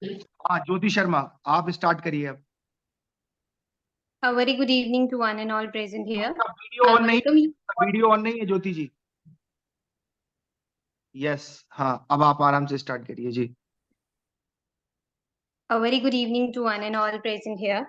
हाँ ज्योति शर्मा, आप स्टार्ट करिए अब। A very good evening to one and all present here. आपका वीडियो I ऑन नहीं, welcome you. वीडियो ऑन नहीं है ज्योति जी। यस, हाँ अब आप आराम से स्टार्ट करिए जी। A very good evening to one and all present here.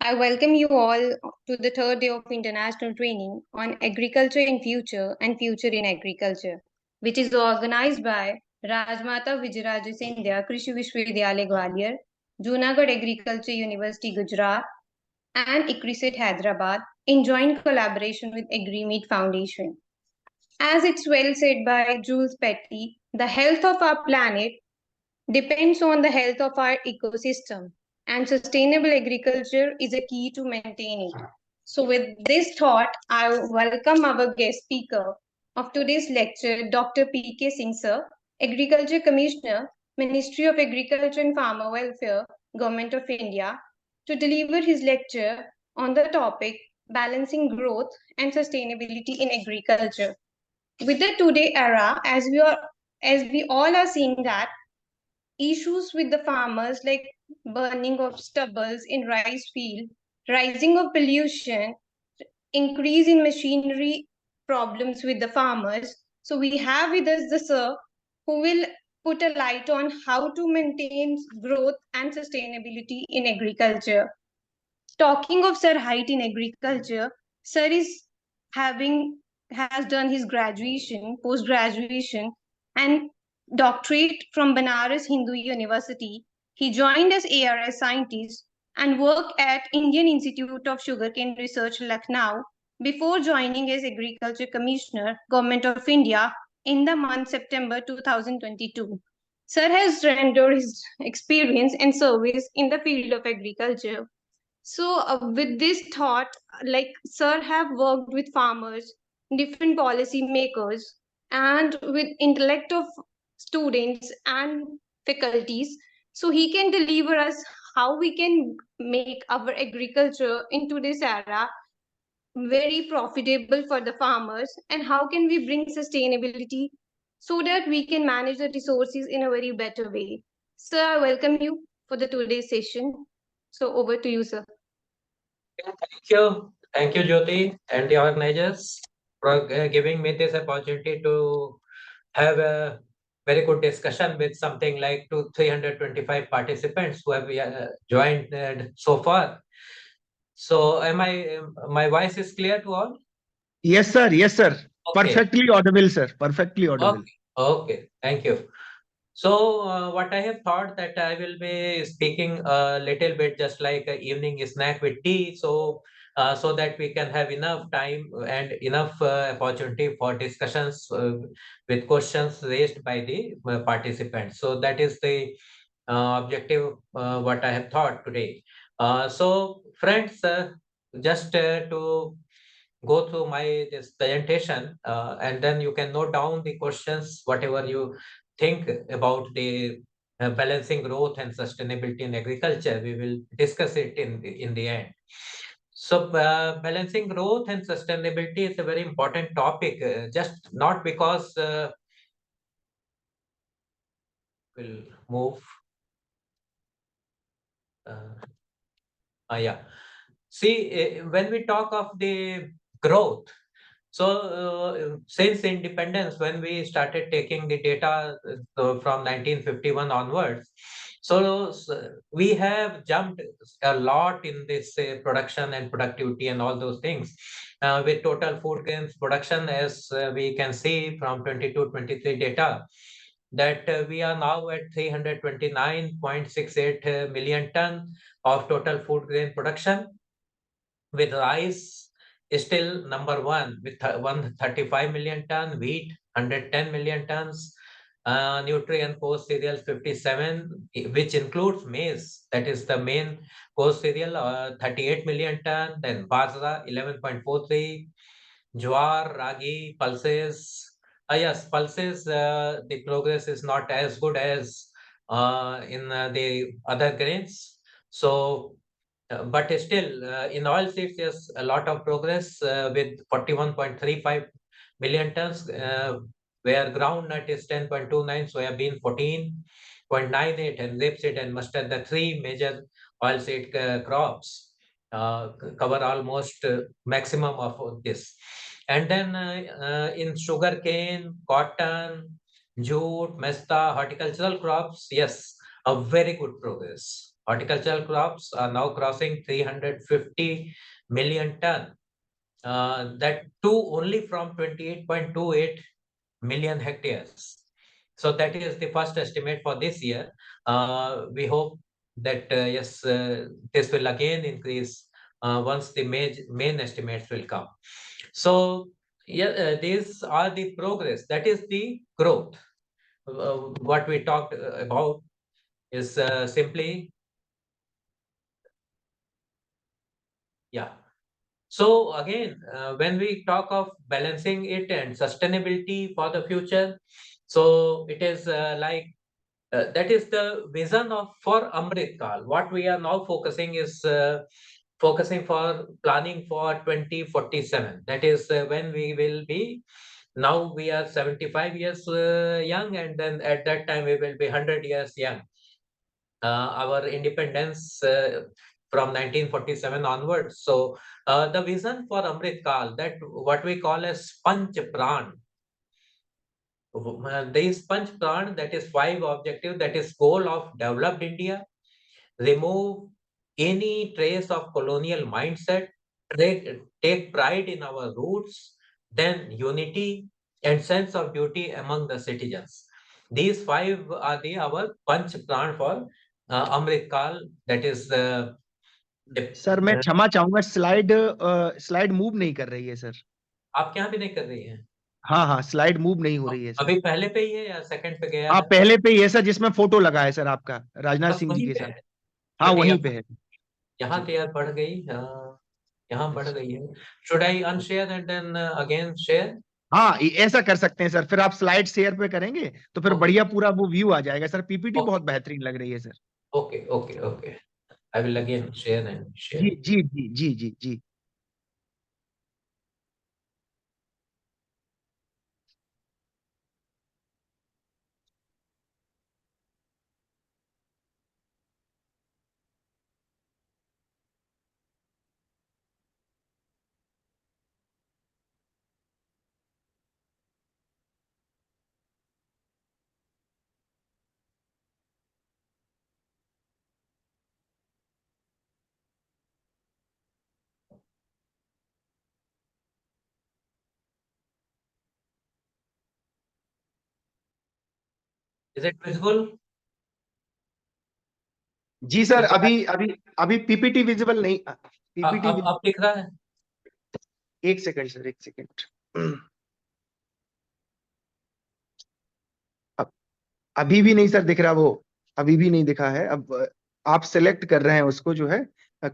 I welcome you all to the third day of international training on agriculture in future and future in agriculture, which is organized by Rajmata Vijayaraje Scindia Krishi Vishwavidyalaya Gwalior, Junagadh Agriculture University Gujarat, and ICRISET Hyderabad in joint collaboration with AgriMeet Foundation. As it's well said by Jules Petty, the health of our planet depends on the health of our ecosystem, and sustainable agriculture is a key to maintain it. So, with this thought, I welcome our guest speaker of today's lecture, Dr. P.K. Singh Sir, Agriculture Commissioner, Ministry of Agriculture and Farmer Welfare, Government of India, to deliver his lecture on the topic Balancing Growth and Sustainability in Agriculture. With the today era, as we all are seeing that issues with the farmers like burning of stubbles in rice field, rising of pollution, increase in machinery problems with the farmers. So we have with us the sir who will put a light on how to maintain growth and sustainability in agriculture. Talking of Sir Height in agriculture, Sir is having has done his graduation, post graduation, and doctorate from Banaras Hindu University. He joined as ARS scientist and worked at Indian Institute of Sugarcane Research, Lucknow, before joining as Agriculture Commissioner, Government of India, in the month September 2022. Sir has rendered his experience and service in the field of agriculture. So, with this thought, like Sir have worked with farmers, different policy makers, and with intellect of students and faculties, so he can deliver us how we can make our agriculture in today's era very profitable for the farmers, and how can we bring sustainability so that we can manage the resources in a very better way. Sir, I welcome you for the today's session. So, over to you, sir. Thank you, Jyoti, and the organizers for giving me this opportunity to have a very good discussion with something like 325 participants who have joined so far. So, my voice is clear to all? Yes sir, yes sir, Okay. Perfectly Audible sir, perfectly Audible. Okay, thank you. So, what I have thought that I will be speaking a little bit just like an evening snack with tea, so that we can have enough time and enough opportunity for discussions with questions raised by the participants. So that is the objective what I have thought today. So, friends, just to go through my this presentation, and then you can note down the questions, whatever you think about the balancing growth and sustainability in agriculture. We will discuss it in the end. So, balancing growth and sustainability is a very important topic, just not because we'll move. Yeah. See, when we talk of the growth, so since independence, when we started taking the data from 1951 onwards, so we have jumped a lot in this production and productivity and all those things. With total food grains production, as we can see from 22-23 data, that we are now at 329.68 million ton of total food grain production, with rice still number one with 135 million ton, wheat 110 million tons, nutrient coarse cereals 57, which includes maize, that is the main coarse cereal, 38 million ton, then bajra 11.43, jowar, ragi, pulses. Yes, pulses, the progress is not as good as in the other grains. So, but still, in oilseeds, there's a lot of progress with 41.35 million tons, where groundnut is 10.29, soybean 14, 0.98, and rapeseed and mustard, the three major oilseed crops, cover almost maximum of this. And then in sugarcane, cotton, jute, mesta, horticultural crops, yes, a very good progress. Horticultural crops are now crossing 350 million ton. That too only from 28.28 million hectares. So that is the first estimate for this year. We hope that yes, this will again increase once the main estimates will come. So yeah, these are the progress. That is the growth. What we talked about is simply, yeah. So again, when we talk of balancing it and sustainability for the future, so it is that is the vision of for Amrit Kal. What we are now focusing is focusing for planning for 2047. That is when we will be. Now we are 75 years young, and then at that time we will be 100 years young. Our independence from 1947 onwards. So the vision for Amrit Kal, that what we call as Panch Pran. This Panch Pran, that is 5 objective, that is goal of developed India, remove any trace of colonial mindset, take pride in our roots, then unity and sense of duty among the citizens. These 5 are our Panch Pran for Amrit Kal, that is sir मैं क्षमा चाहूंगा, slide move नहीं कर रही है sir. आप क्या भी नहीं कर रही हैं? हाँ हाँ, स्लाइड मूव नहीं हो रही है सर। अभी पहले पे ही है या सेकंड पे गया हाँ, है? पहले पे ही है सर, जिसमें फोटो लगा है सर आपका, राजनाथ बस सिंह जी वहीं के पे साथ। है। हाँ, बट वहीं पे है। यहाँ जी। तो यार बढ़ गई, यहाँ बढ़ गई है। Should I unshare and then again share? हाँ, ऐसा कर सकते हैं सर, फिर आप स्लाइड शेयर पे करेंगे तो फिर ओके बढ़िया पूरा वो व्यू आ जाएगा सर। पीपीटी ओके बहुत बेहतरीन लग रही है sir. Okay okay okay, I will again share and जी शेयर। जी जी जी जी जी। Is it visible? जी सर, अभी अभी अभी पीपीटी विजिबल नहीं, पीपीटी। अब दिख रहा है? एक सेकंड सर, एक सेकंड। अब अभी भी नहीं सर दिख रहा वो, अभी भी नहीं दिखा है। अब आप सिलेक्ट कर रहे हैं उसको, जो है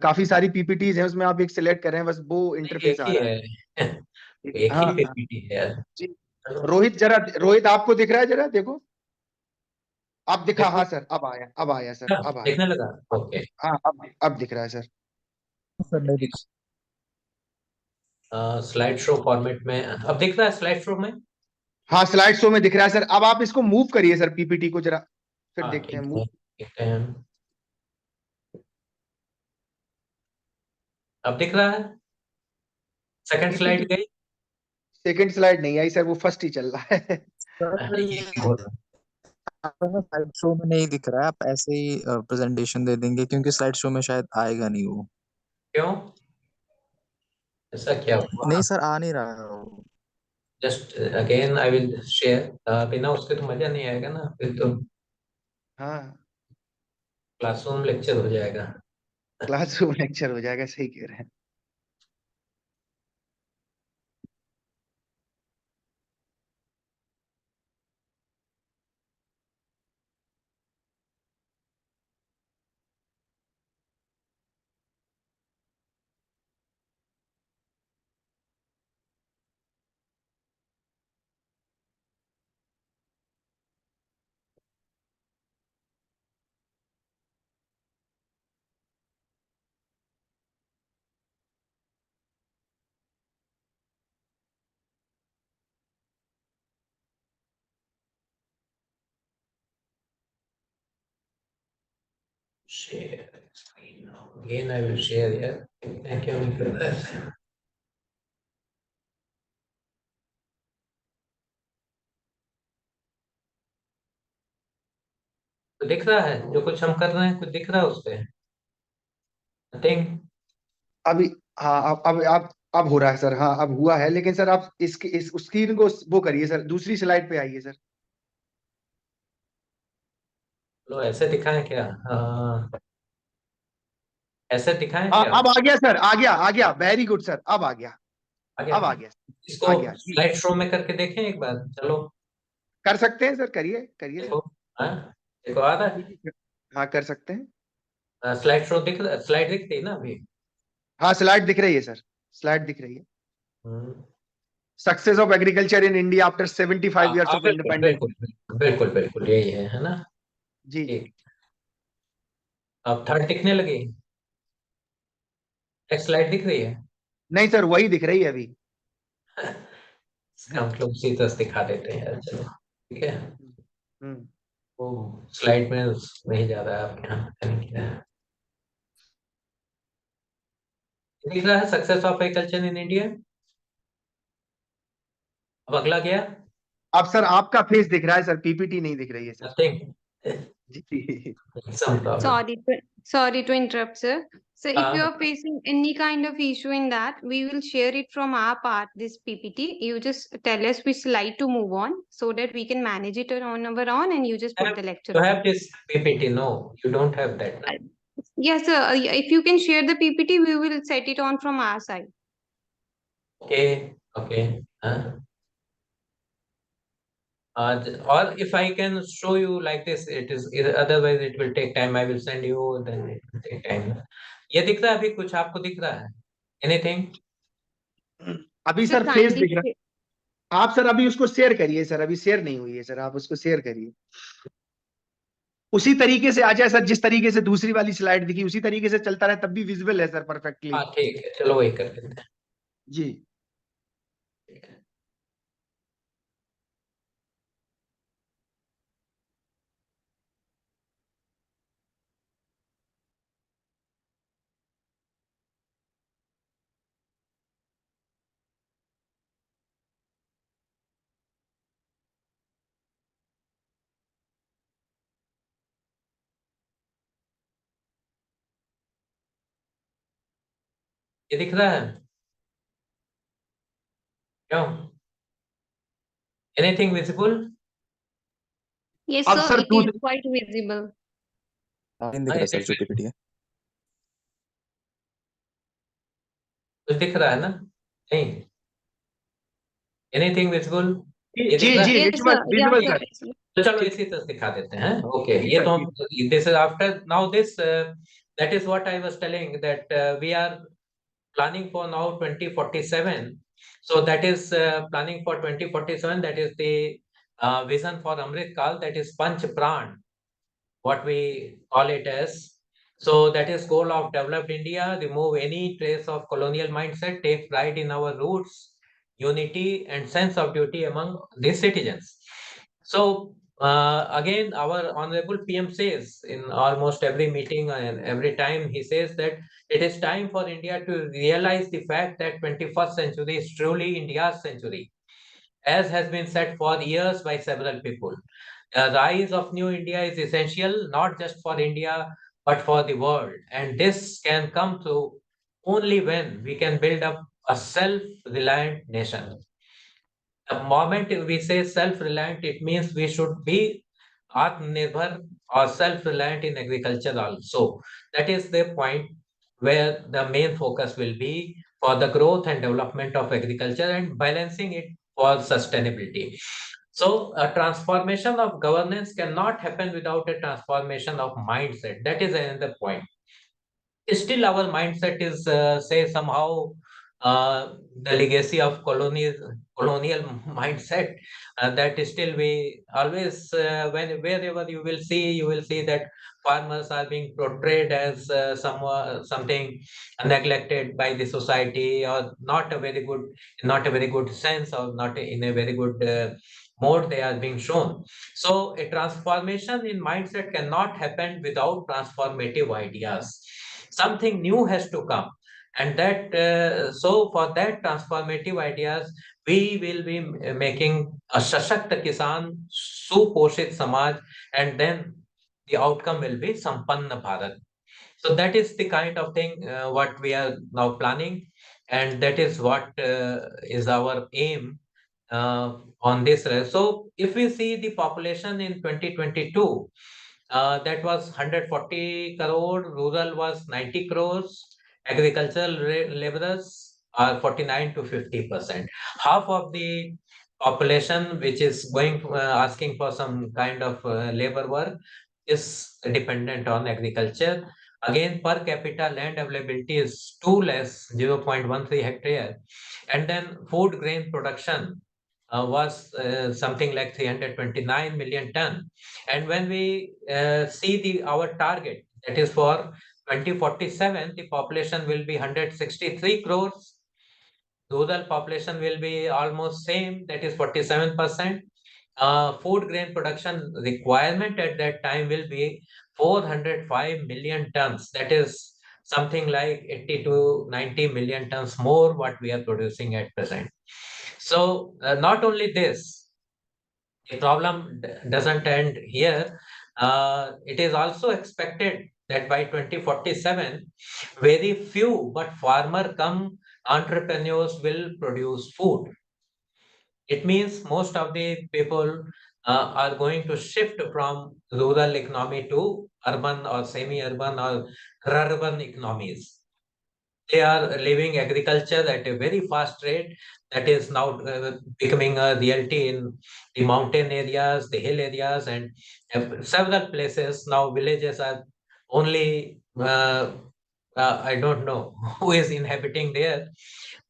काफी सारी पीपीटीज हैं उसमें, आप एक सिलेक्ट कर रहे हैं, बस वो नहीं, इंटरफेस एक आ ही रहा है। है। एक ही हाँ हाँ पीपीटी है यार। जी। चलो, रोहित जरा, रोहित आपको दिख रहा है, जरा देखो। अब दिखा, देखो। हाँ सर, अब आया, अब आया सर, अब आया। देखने लगा? अब, ओके। हाँ अब दिख रहा है सर। सर नहीं दिखा। स्लाइड शो फॉर्मेट में अब दिख रहा है, स्लाइड शो में। हाँ, स्लाइड शो में दिख रहा है सर। अब आप इसको मूव करिए सर, पीपीटी को जरा, फिर हाँ देखते हैं ठीक मूव। है, देखते हैं। अब दिख रहा है? सेकंड पीपीटी स्लाइड गई? सेकंड स्लाइड नहीं आई सर, वो फर्स्ट ही चल रहा है। सर ये ये क्या हो रहा है? आपका स्लाइड शो में नहीं दिख रहा है, आप ऐसे ही प्रेजेंटेशन दे देंगे क्योंकि स्लाइड शो में शायद आएगा नहीं वो। क्यों? ऐसा क्या हुआ? नहीं सर, आ नहीं रहा है वो। Just again I will share. बिना उसके तो मजा नहीं आएगा ना, फिर तो हाँ, क्लासरूम लेक्चर हो जाएगा। क्लासरूम लेक्चर हो जाएगा, सही कह रहे हैं। share screen now. Again, I will share here. Thank you, Nicholas. तो दिख रहा है जो कुछ हम कर रहे हैं, कुछ दिख रहा है उस पे? Nothing? अभी हाँ अब हो रहा है सर। हाँ अब हुआ है, लेकिन सर आप इस स्क्रीन को वो करिए सर, दूसरी स्लाइड पे आइए सर। लो ऐसे दिखाएं क्या? ऐसे दिखाएं हाँ क्या? अब आ गया सर, आ गया वेरी गुड सर, अब आ गया। आगे अब आ गया, इसको आ गया जी। स्लाइड शो में करके देखें एक बार, चलो कर सकते हैं सर, करिए करिए देखो। सर। हाँ देखो आ रहा ठीक है, हाँ कर सकते हैं। है स्लाइड शो स्लाइड दिख रही है ना अभी? हाँ स्लाइड दिख रही है सर, स्लाइड दिख रही है। Hmm. Success of agriculture in India after 75 years of बिल्कुल इंडिपेंडेंस। बिल्कुल बिल्कुल बिल्कुल बिल्कुल यही है ना? जी जी। ठीक। अब थर्ड दिखने लगी? नेक्स्ट स्लाइड दिख रही है? नहीं सर, वही दिख रही है अभी। हम लोग उसी तरह से दिखा देते हैं यार, चलो ठीक है। हम्म। वो स्लाइड में नहीं जा रहा है आपके यहाँ, पता नहीं क्या है। दिख रहा है success of agriculture in India? अब अगला क्या? अब सर आपका फेस दिख रहा है सर, पीपीटी नहीं दिख रही है sir. Nothing. Ji. Some problem. Sorry to interrupt, sir. So if you हाँ are facing any kind of issue in that, we will share it from our part, this PPT. You just tell us which slide to move on so that we can manage it on our own, and you just put the lecture you on. have this PPT? No, you don't have that. No? Yes, sir. If you can share the PPT, we will set it on from our side. Okay, okay. Or if I can show you like this, otherwise it will take time. I will send you, then it will take time. ये दिख रहा है अभी कुछ आपको दिख रहा है? Anything? अभी Sir, सर फेस kindly दिख रहा है। आप सर अभी उसको शेयर करिए सर, अभी शेयर नहीं हुई है सर, आप उसको शेयर करिए। उसी तरीके से आ जाए सर, जिस तरीके से दूसरी वाली स्लाइड दिखी उसी तरीके से चलता रहे, तब भी विजिबल है सर परफेक्टली। हाँ ठीक है, चलो वही कर लेते हैं। जी। ठीक है। ये दिख रहा है क्यों? Anything visible? Yes, अब sir. Sir It is quite visible. Line दिख रहा है सर जो पीपीटी है। कुछ दिख रहा है ना? नहीं। Anything visible? ये जी दिख रहा है? जी Yes, visual sir. Yeah, visual sir. Sir. तो चलो ठीक इसी तरह दिखा देते हैं। ओके, जी ये सर तो जी। हम this is after now this that is what I was telling that we are planning for now 2047. So that is planning for 2047, that is the vision for Amrit Kal, that is Panch Pran, what we call it as. So that is goal of developed India: remove any trace of colonial mindset, take pride in our roots, unity and sense of duty among the citizens. So again, our honorable PM says in almost every meeting and every time he says that it is time for India to realize the fact that 21st century is truly India's century, as has been said for years by several people. The rise of new India is essential not just for India but for the world, and this can come through only when we can build up a self-reliant nation. The moment we say self-reliant, it means we should be Atmanirbhar or self-reliant in agriculture also. That is the point where the main focus will be for the growth and development of agriculture and balancing it for sustainability. So a transformation of governance cannot happen without a transformation of mindset. That is another point. Still our mindset is say somehow the legacy of colonial mindset, that still we always wherever you will see that farmers are being portrayed as something neglected by the society, or not a very good sense, or not in a very good mode they are being shown. So a transformation in mindset cannot happen without transformative ideas. Something new has to come. And that so for that transformative ideas, we will be making a Sashakt Kisan, Suposhit Samaj, and then the outcome will be Sampanna Bharat. So that is the kind of thing what we are now planning, and that is what is our aim on this. So if we see the population in 2022, that was 140 crore, rural was 90 crores, agricultural laborers are 49 to 50%. Half of the population which is going asking for some kind of labor work is dependent on agriculture. Again, per capita land availability is too less, 0.13 hectare. And then food grain production was something like 329 million ton. And when we see our target, that is for 2047, the population will be 163 crores. Rural population will be almost same, that is 47%. Food grain production requirement at that time will be 405 million tons. That is something like 80 to 90 million tons more what we are producing at present. So not only this, the problem doesn't end here. It is also expected that by 2047, very few but farmer come entrepreneurs will produce food. It means most of the people are going to shift from rural economy to urban or semi-urban or rural economies. They are leaving agriculture at a very fast rate. That is now becoming a reality in the mountain areas, the hill areas, and several places. Now villages are only, I don't know who is inhabiting there.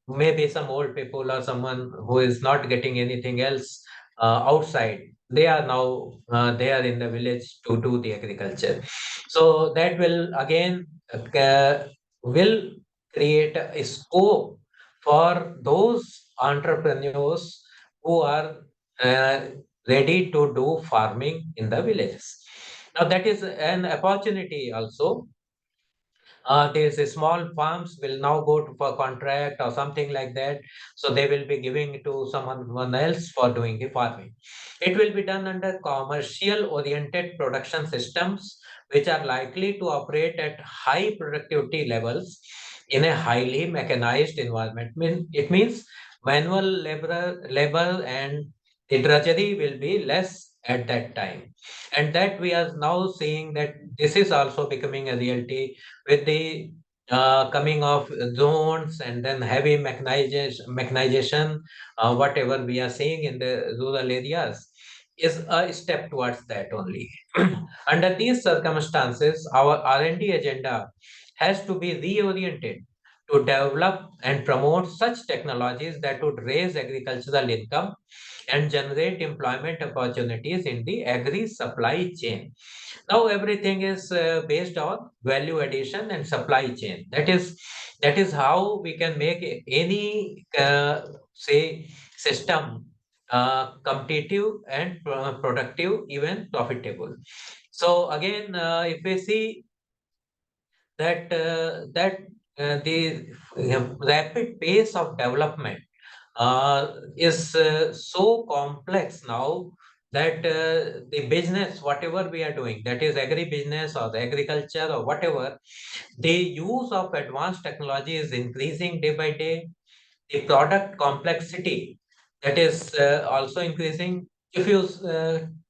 Maybe some old people or someone who is not getting anything else outside. They are now there in the village to do the agriculture. So that will again will create a scope for those entrepreneurs who are uh, ready to do farming in the villages. Now that is an opportunity also. These small farms will now go for contract or something like that. So they will be giving to someone else for doing the farming. It will be done under commercial oriented production systems, which are likely to operate at high productivity levels in a highly mechanized environment. It means manual labor and the drudgery will be less at that time. And that we are now seeing that this is also becoming a reality with the coming of drones and then heavy mechanization, whatever we are seeing in the rural areas is a step towards that only. Under these circumstances, our R&D agenda has to be reoriented to develop and promote such technologies that would raise agricultural income and generate employment opportunities in the agri supply chain. Now everything is based on value addition and supply chain. That is how we can make any say system competitive and productive, even profitable. So again, if we see that the rapid pace of development is so complex now that the business, whatever we are doing, that is agri-business or the agriculture or whatever, the use of advanced technology is increasing day by day. The product complexity, that is also increasing. If you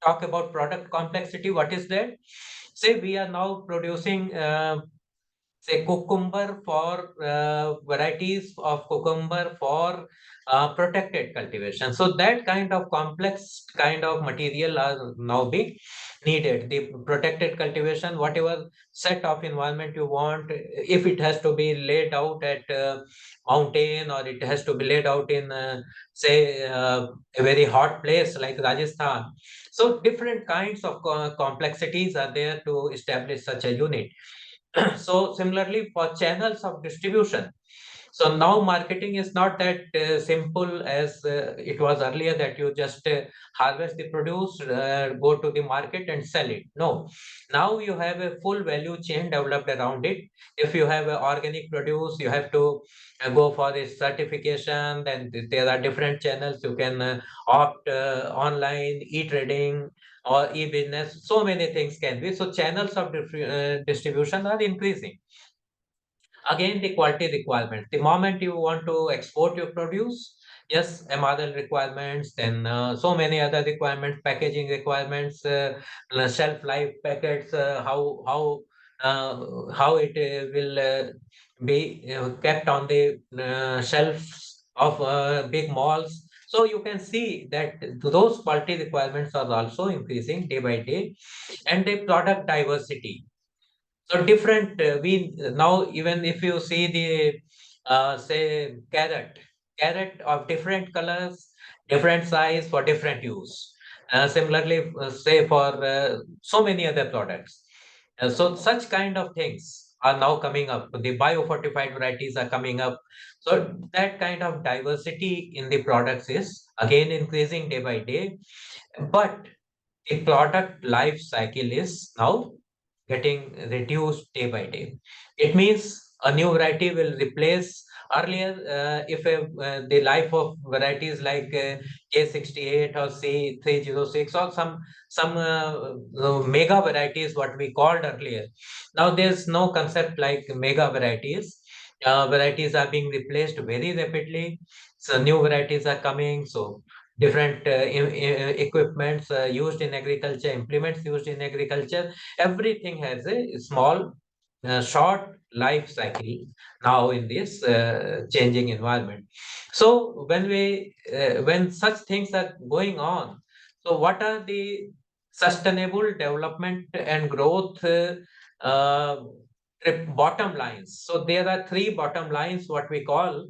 talk about product complexity, what is that? Say we are now producing say cucumber for varieties of cucumber for protected cultivation. So that kind of complex kind of material are now being needed. The protected cultivation, whatever set of environment you want, if it has to be laid out at mountain, or it has to be laid out in say a very hot place like Rajasthan. So different kinds of complexities are there to establish such a unit. So similarly for channels of distribution, So now marketing is not that simple as it was earlier, that you just harvest the produce, go to the market and sell it. No, now you have a full value chain developed around it. If you have organic produce, you have to go for a certification. Then there are different channels. You can opt online, e-trading or e-business. So many things can be. So channels of distribution are increasing. Again, the quality requirement. The moment you want to export your produce, yes, MRL requirements, then so many other requirements, packaging requirements, shelf life packets, how it will be kept on the shelves of big malls. So you can see that those quality requirements are also increasing day by day, and the product diversity. So different, we now, even if you see the say carrot of different colors, different size for different use. Similarly, say for so many other products. So such kind of things are now coming up. The biofortified varieties are coming up. So that kind of diversity in the products is again increasing day by day. But the product life cycle is now getting reduced day by day. It means a new variety will replace earlier. If the life of varieties like K68 or C306 or some mega varieties, what we called earlier. Now there's no concept like mega varieties. Varieties are being replaced very rapidly. So new varieties are coming. So different equipments used in agriculture, implements used in agriculture, everything has a small short life cycle now in this changing environment. So when such things are going on, so what are the sustainable development and growth uh, bottom lines? So there are three bottom lines, what we call,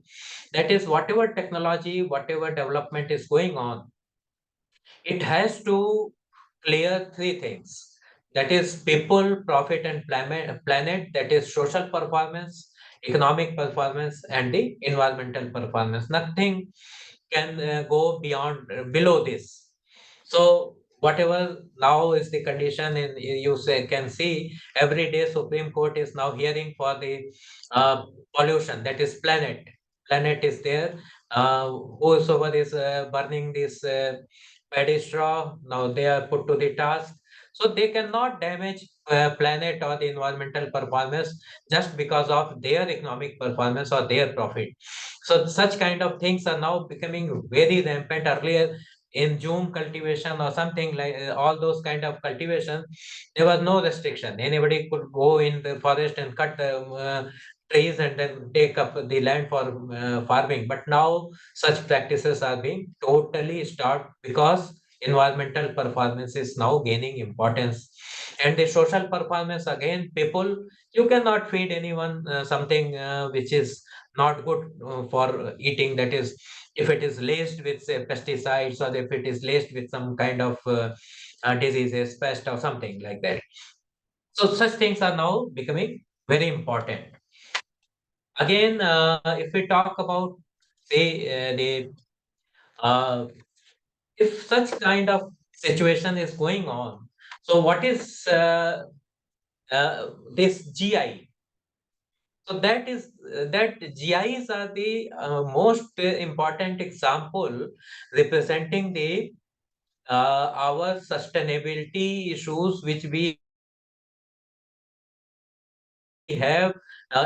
that is, whatever technology, whatever development is going on, it has to clear three things. That is people, profit, and planet. That is social performance, economic performance, and the environmental performance. Nothing can go beyond below this. So whatever now is the condition, in you say, can see every day Supreme Court is now hearing for the pollution, that is planet. Planet is there. Whosoever is burning this paddy straw, now they are put to the task. So they cannot damage planet or the environmental performance just because of their economic performance or their profit. So such kind of things are now becoming very rampant. Earlier, in Zoom cultivation or something like all those kind of cultivation, there was no restriction. Anybody could go in the forest and cut the trees and then take up the land for farming. But now such practices are being totally stopped because environmental performance is now gaining importance. And the social performance, again, people, you cannot feed anyone something which is not good for eating. That is, if it is laced with, say, pesticides, or if it is laced with some kind of diseases, pest or something like that. So such things are now becoming very important. Again, if we talk about, say, the if such kind of situation is going on, so what is this GI? So that is that GIs are the most important example representing the our sustainability issues which we have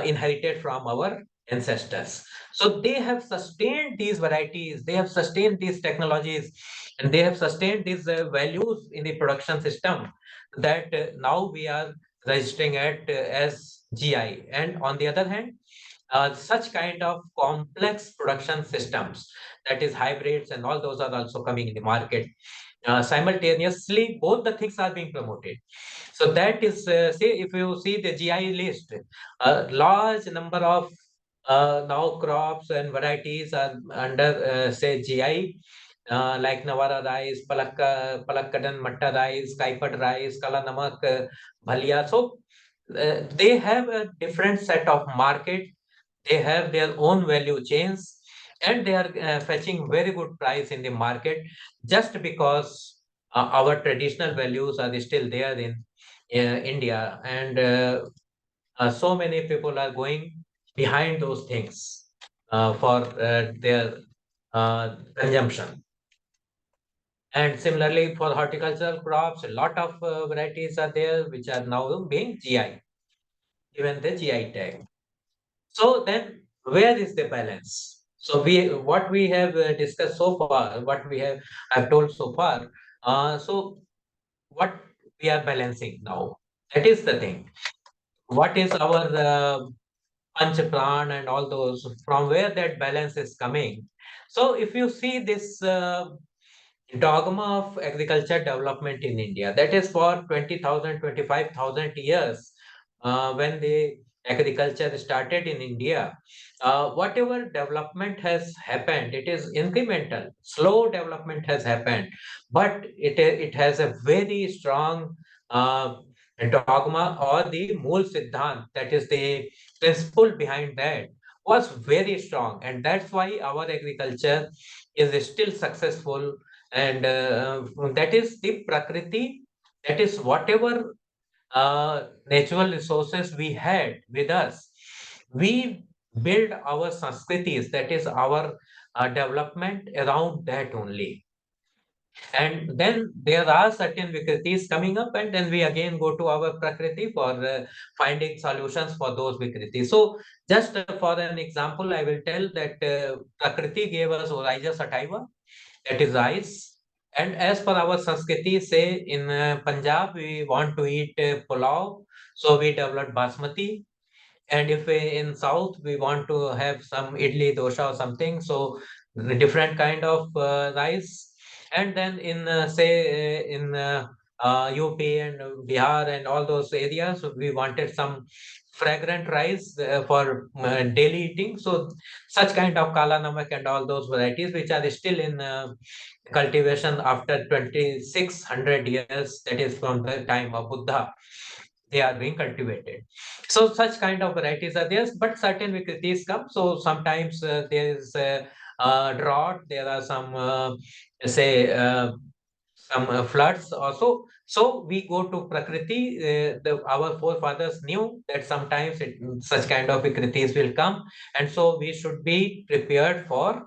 inherited from our ancestors. So they have sustained these varieties, they have sustained these technologies, and they have sustained these values in the production system that now we are registering at as GI. And on the other hand, such kind of complex production systems, that is hybrids and all those, are also coming in the market. Simultaneously, both the things are being promoted. So that is, say, if you see the GI list, a large number of now crops and varieties are under, say, GI, like Nawara rice, Palakkadan Matta rice, Kaipad rice, Kala Namak, Bhalia. So they have a different set of market. They have their own value chains, and they are fetching very good price in the market just because our traditional values are still there in India, and so many people are going behind those things for their consumption. And similarly, for horticultural crops, a lot of varieties are there which are now being GI, even the GI tag. So then, where is the balance? So what we have discussed so far, what we have I've told so far. So what we are balancing now? That is the thing. What is our Panch Pran and all those? From where that balance is coming? So if you see this dogma of agriculture development in India, that is for 20,000, 25,000 years, when the agriculture started in India, whatever development has happened, it is incremental, slow development has happened, but it has a very strong uh, dogma, or the Mool Siddhant, that is the principle behind that, was very strong, and that's why our agriculture is still successful. And that is the prakriti, that is whatever natural resources we had with us, we build our sanskritis, that is our development around that only. And then there are certain vikritis coming up, and then we again go to our prakriti for finding solutions for those vikritis. So just for an example, I will tell that prakriti gave us Oryza sativa, that is rice. And as per our Sanskriti, say in Punjab, we want to eat pulao, so we developed basmati. And if in South we want to have some idli, dosha or something, so the different kind of rice. And then in in UP and Bihar and all those areas, we wanted some fragrant rice for daily eating. So such kind of kala namak and all those varieties which are still in cultivation after 2600 years, that is from the time of Buddha, they are being cultivated. So such kind of varieties are there, but certain vikritis come. So sometimes there is drought, there are some say some floods also. So we go to prakriti. Our forefathers knew that sometimes such kind of vikritis will come, and so we should be prepared for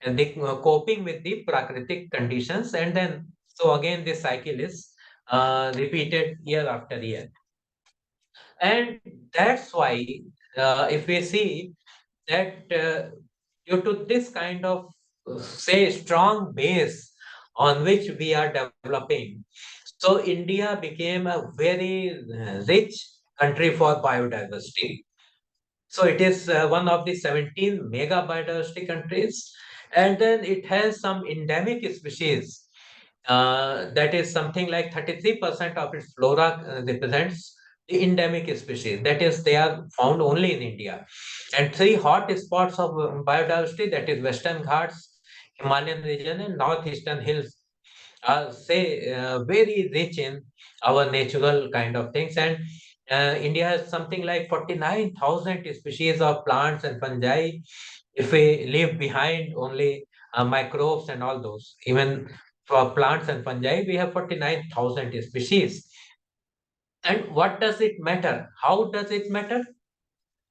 coping with the prakritic conditions. And then so again this cycle is repeated year after year. And that's why, if we see that due to this kind of, say, strong base on which we are developing, so India became a very rich country for biodiversity. So it is one of the 17 mega biodiversity countries, and then it has some endemic species. That is something like 33% of its flora represents the endemic species. That is, they are found only in India. And three hot spots of biodiversity, that is Western Ghats, Himalayan region, and Northeastern hills, are say very rich in our natural kind of things. And India has something like 49,000 species of plants and fungi. If we leave behind only microbes and all those, even for plants and fungi, we have 49,000 species. And what does it matter? How does it matter?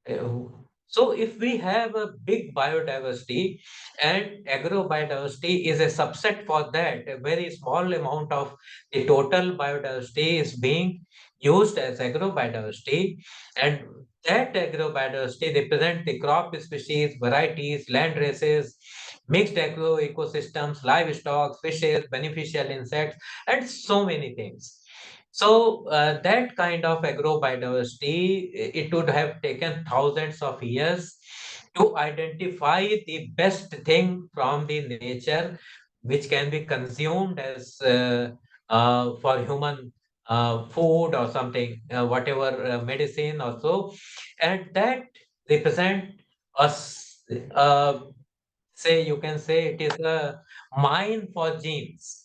Uh, So if we have a big biodiversity, and agrobiodiversity is a subset for that, a very small amount of the total biodiversity is being used as agrobiodiversity, and that agrobiodiversity represent the crop species, varieties, land races, mixed agro ecosystems, livestock, fishes, beneficial insects, and so many things. So that kind of agrobiodiversity, it would have taken thousands of years to identify the best thing from the nature, which can be consumed as for human food or something, whatever medicine or so, and that represent us. Say you can say it is a mine for genes.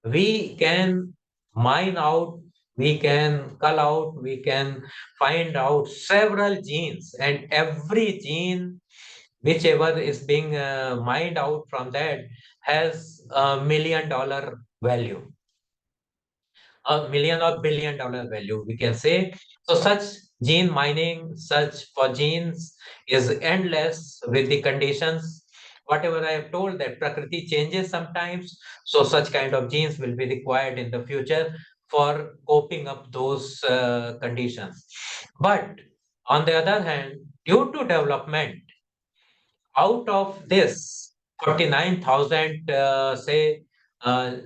We can mine out we can cull out, we can find out several genes, and every gene, whichever is being mined out from that, has $1 million value, $1 million or $1 billion value, we can say. So such gene mining, such for genes is endless with the conditions. Whatever I have told, that Prakriti changes sometimes, so such kind of genes will be required in the future for coping up those conditions. But on the other hand, due to development, out of this 49,000, say, uh,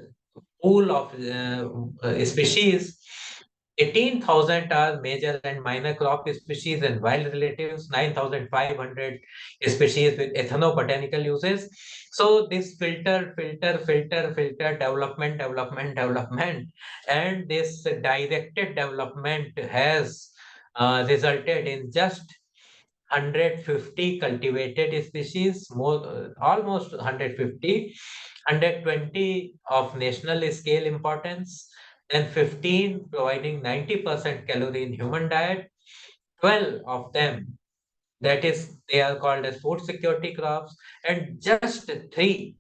pool of species, 18,000 are major and minor crop species and wild relatives, 9,500 species with ethnobotanical uses. So this filter, development, and this directed development has resulted in just 150 cultivated species, almost 150, 120 of national scale importance, then 15 providing 90% calorie in human diet, 12 of them, that is, they are called as food security crops, and just 3,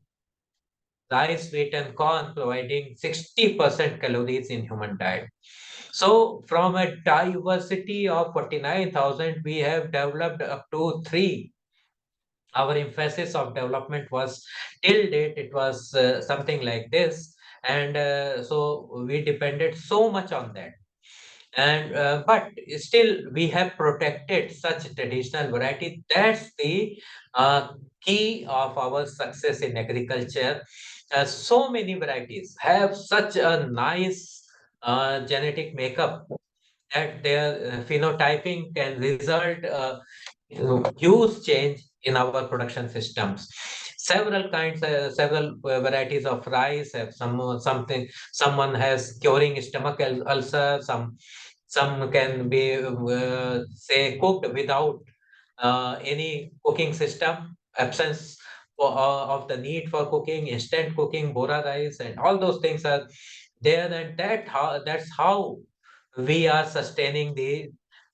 rice, wheat, and corn, providing 60% calories in human diet. So from a diversity of 49,000, we have developed up to 3. Our emphasis of development was, till date, it was something like this, and so we depended so much on that. And but still we have protected such traditional variety. That's the uh, key of our success in agriculture. So many varieties have such a nice genetic makeup that their phenotyping can result huge change in our production systems. Several varieties of rice have something. Someone has curing stomach ulcer. Some can be say cooked without any cooking system, absence of the need for cooking, instant cooking, bora rice, and all those things are there. And that's how we are sustaining the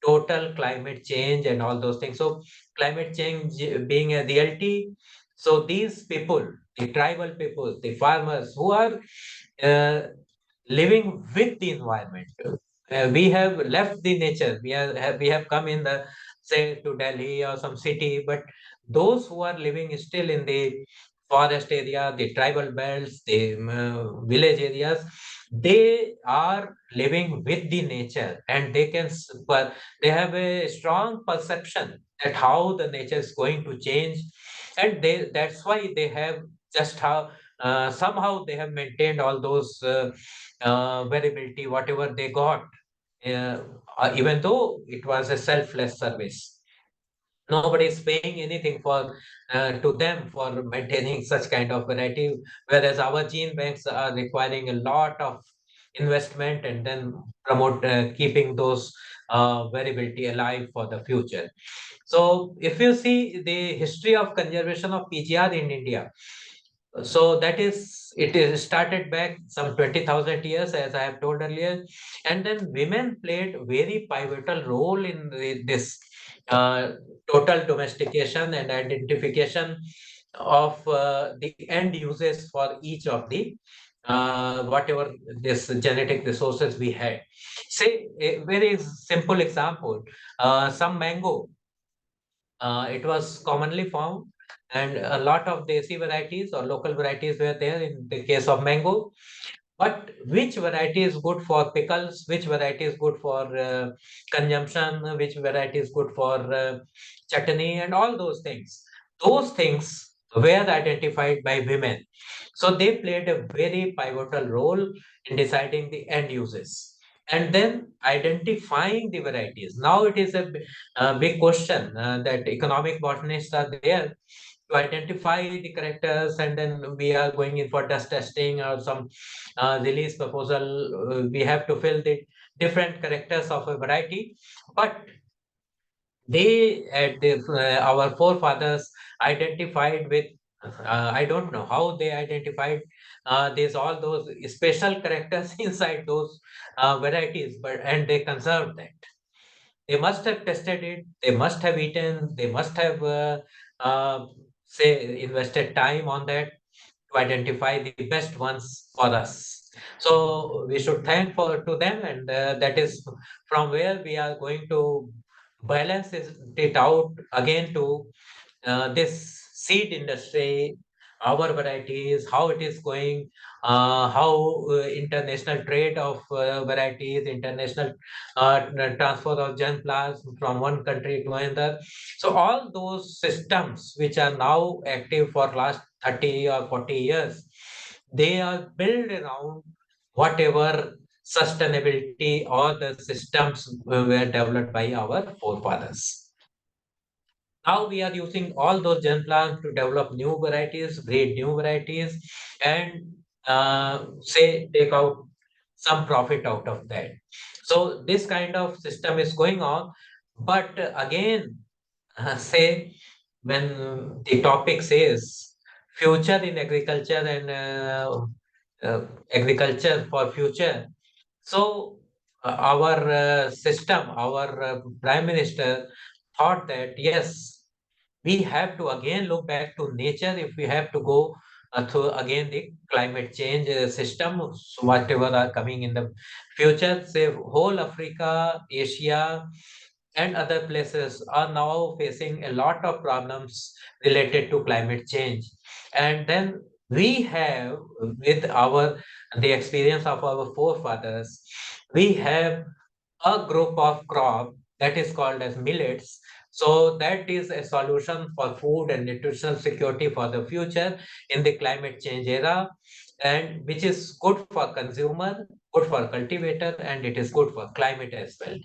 total climate change and all those things. So climate change being a reality, so these people, the tribal people, the farmers who are uh, living with the environment, we have left the nature. We have come in the, say, to Delhi or some city, but those who are living still in the forest area, the tribal belts, the village areas, they are living with the nature, and but they have a strong perception that how the nature is going to change, and that's why they have just how somehow they have maintained all those variability, whatever they got, uh, even though it was a selfless service. Nobody is paying anything for to them for maintaining such kind of variety, whereas our gene banks are requiring a lot of investment and then promote keeping those variability alive for the future. So if you see the history of conservation of PGR in India, so that is, it is started back some 20,000 years, as I have told earlier, and then women played very pivotal role in this uh, total domestication and identification of the end uses for each of the whatever this genetic resources we had. Say a very simple example, some mango, it was commonly found, and a lot of desi varieties or local varieties were there in the case of mango. But which variety is good for pickles? Which variety is good for consumption? Which variety is good for chutney and all those things? Those things were identified by women. So they played a very pivotal role in deciding the end uses and then identifying the varieties. Now it is a big question that economic botanists are there to identify the characters, and then we are going in for dust testing or some release proposal. We have to fill the different characters of a variety, but our forefathers identified with, I don't know how they identified there's all those special characters inside those varieties, and they conserve that. They must have tested it, they must have eaten, they must have say invested time on that to identify the best ones for us. So we should thank to them, and that is from where we are going to balance it out again to this seed industry, our varieties, how it is going, how international trade of varieties, international transfer of germplasm from one country to another. So all those systems which are now active for last 30 or 40 years, they are built around whatever sustainability or the systems were developed by our forefathers. Now we are using all those germplasms to develop new varieties, breed new varieties, and say take out some profit out of that. So this kind of system is going on, but again, say when the topic says future in agriculture and agriculture for future, so our system, our prime minister thought that yes, we have to again look back to nature if we have to go through again the climate change system, so whatever are coming in the future. Say whole Africa, Asia, and other places are now facing a lot of problems related to climate change. And then we have, with our the experience of our forefathers, we have a group of crop that is called as millets. So that is a solution for food and nutritional security for the future in the climate change era, and which is good for consumer, good for cultivator, and it is good for climate as well.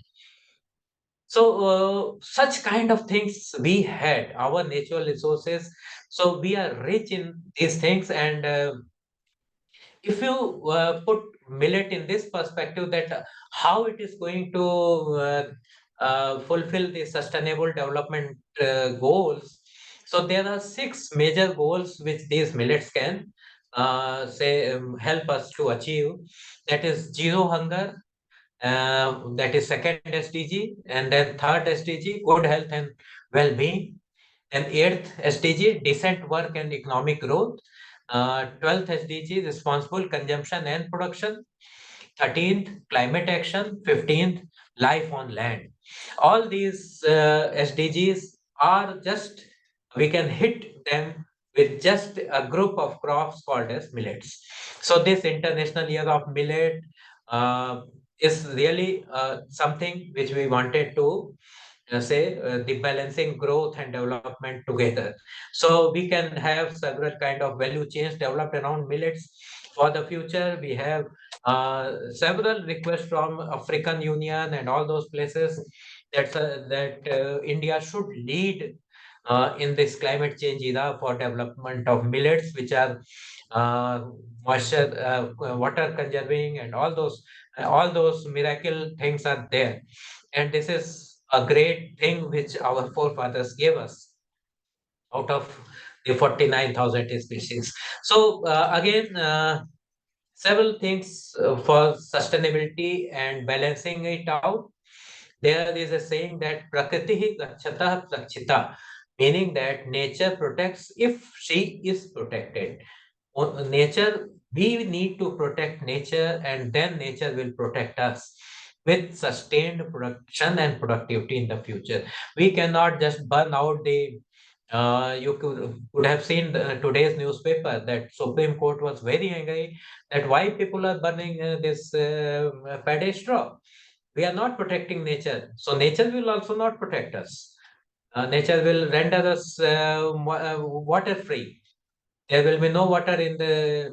So such kind of things we had, our natural resources. So we are rich in these things, and if you put millet in this perspective, that how it is going to fulfill the sustainable development goals. So there are 6 major goals which these millets can say help us to achieve. That is zero hunger, that is second SDG, and then third SDG, good health and well-being, and 8th SDG, decent work and economic growth, 12th SDG, responsible consumption and production, 13th, climate action, 15th, life on land. All these SDGs are just, we can hit them with just a group of crops called as millets. So this International Year of Millet is really something which we wanted to say the balancing growth and development together. So we can have several kind of value chains developed around millets for the future. We have several requests from African Union and all those places that India should lead in this climate change era for development of millets, which are moisture, water conserving, and all those miracle things are there. And this is a great thing which our forefathers gave us out of the 49,000 species. So again, several things for sustainability and balancing it out. There is a saying that Prakriti Gachata Prakshita, meaning that nature protects if she is protected. Nature, we need to protect nature, and then nature will protect us with sustained production and productivity in the future. We cannot just burn out the you could have seen today's newspaper that Supreme Court was very angry that why people are burning this paddy straw. We are not protecting nature, so nature will also not protect us. Nature will render us water free. There will be no water in the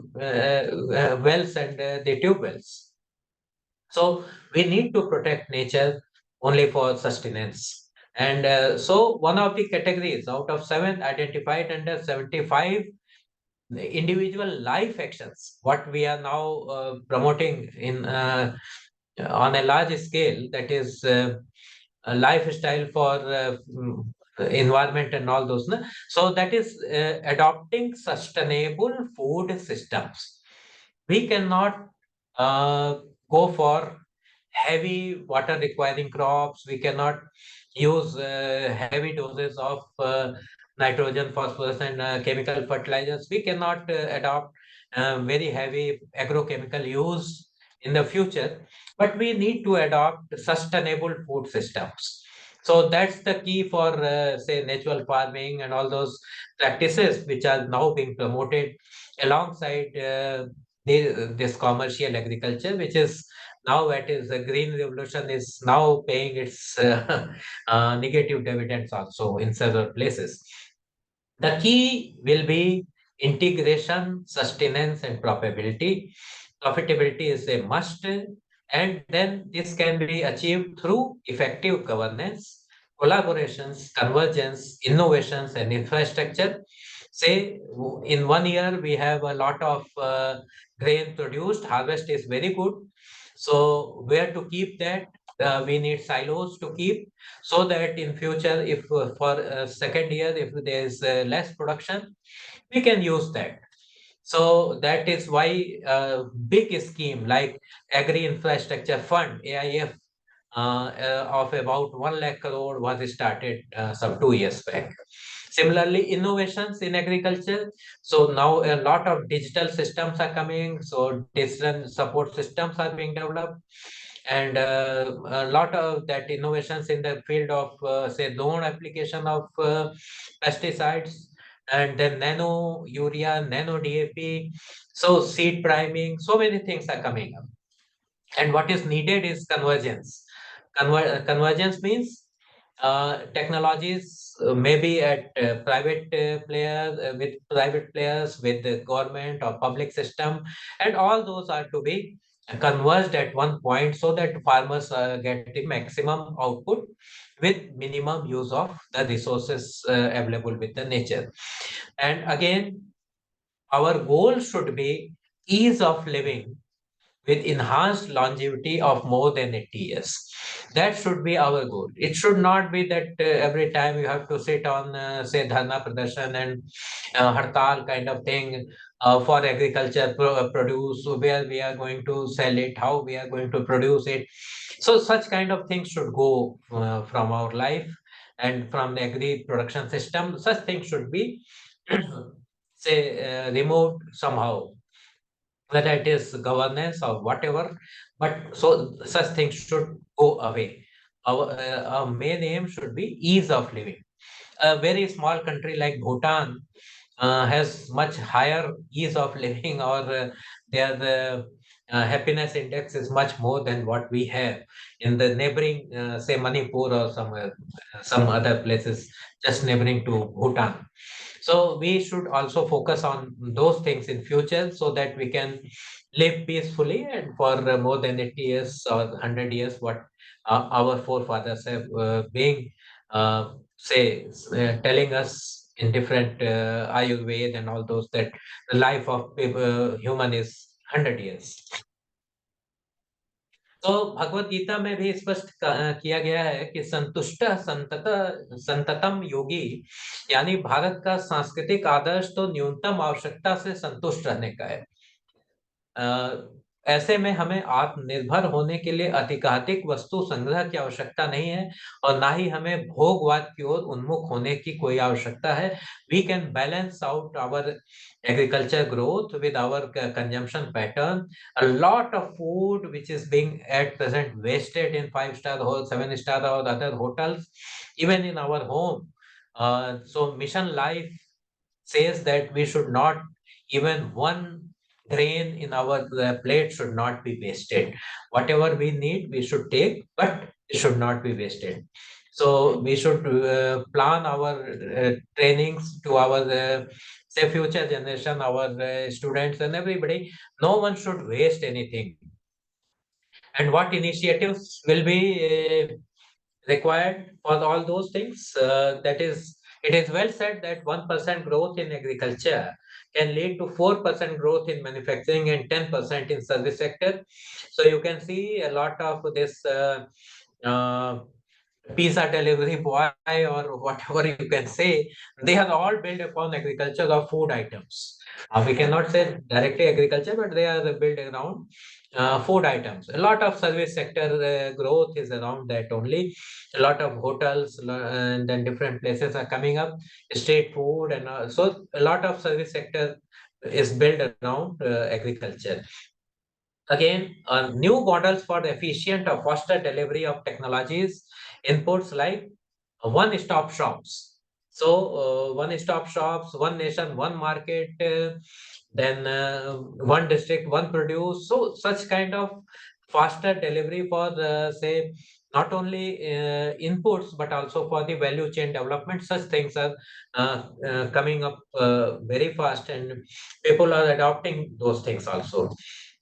wells and the tube wells. So we need to protect nature only for sustenance. And so one of the categories out of 7 identified under 75 individual life actions, what we are now promoting in on a large scale, that is a lifestyle for environment and all those. No? So that is adopting sustainable food systems. we cannot go for heavy water requiring crops. We cannot use heavy doses of nitrogen, phosphorus, and chemical fertilizers. We cannot adopt very heavy agrochemical use in the future, but we need to adopt sustainable food systems. So that's the key for, say, natural farming and all those practices which are now being promoted alongside this commercial agriculture, which is now at is the green revolution is now paying its negative dividends also in several places. The key will be integration, sustenance, and profitability. Profitability is a must, and then this can be achieved through effective governance, collaborations, convergence, innovations, and infrastructure. Say in 1 year we have a lot of grain produced, harvest is very good. So where to keep that? We need silos to keep, so that in future, if for second year, if there is less production, we can use that. So that is why big scheme like Agri Infrastructure Fund, AIF, of about 1 lakh crore was started some 2 years back. Similarly, innovations in agriculture. So now a lot of digital systems are coming. So digital support systems are being developed, and a lot of that innovations in the field of say drone application of pesticides, and then nano urea, nano DAP, so seed priming, so many things are coming up. And what is needed is convergence. Convergence means technologies maybe at private players, with private players, with the government or public system, and all those are to be converged at one point, so that farmers get the maximum output with minimum use of the resources available with the nature. And again, our goal should be ease of living with enhanced longevity of more than 80 years. That should be our goal. It should not be that every time you have to sit on, say, dharna pradarsan and hartal kind of thing for agriculture produce, where we are going to sell it, how we are going to produce it. So such kind of things should go from our life and from the agri production system. Such things should be, say, removed somehow, whether it is governance or whatever, but so such things should go away. Our main aim should be ease of living. A very small country like Bhutan has much higher ease of living, or their happiness index is much more than what we have in the neighboring, say, Manipur or some other places just neighboring to Bhutan. So we should also focus on those things in future, so that we can live peacefully and for more than 80 years or 100 years, what our forefathers have been telling us in different Ayurveda and all those, that the life of human is 100 years. तो भगवत गीता में भी स्पष्ट किया गया है कि संतुष्ट संततम योगी, यानी भारत का सांस्कृतिक आदर्श तो न्यूनतम आवश्यकता से संतुष्ट रहने का है। ऐसे में हमें आत्मनिर्भर होने के लिए अधिकाधिक वस्तु संग्रह की आवश्यकता नहीं है, और ना ही हमें भोगवाद की ओर उन्मुख होने की कोई आवश्यकता है। We can balance out our agriculture growth with our consumption pattern. A lot of food which is being at present wasted in 5-star or 7-star or other hotels, even in our home. So Mission Life says that we should not, even one grain in our plate should not be wasted. Whatever we need, we should take, but it should not be wasted. So we should plan our trainings to our say future generation, our students and everybody. No one should waste anything. And what initiatives will be required for all those things? That is, it is well said that 1% growth in agriculture can lead to 4% growth in manufacturing and 10% in service sector. So you can see a lot of this pizza delivery boy or whatever you can say, they are all built upon agriculture or food items. We cannot say directly agriculture, but they are built around food items. A lot of service sector growth is around that only. A lot of hotels and then different places are coming up, street food, and so a lot of service sector is built around agriculture. Again, new models for the efficient or faster delivery of technologies, inputs like one-stop shops. So, one-stop shops, one nation, one market, then one district, one produce. So, such kind of faster delivery for the, say, not only inputs but also for the value chain development. Such things are coming up very fast, and people are adopting those things also.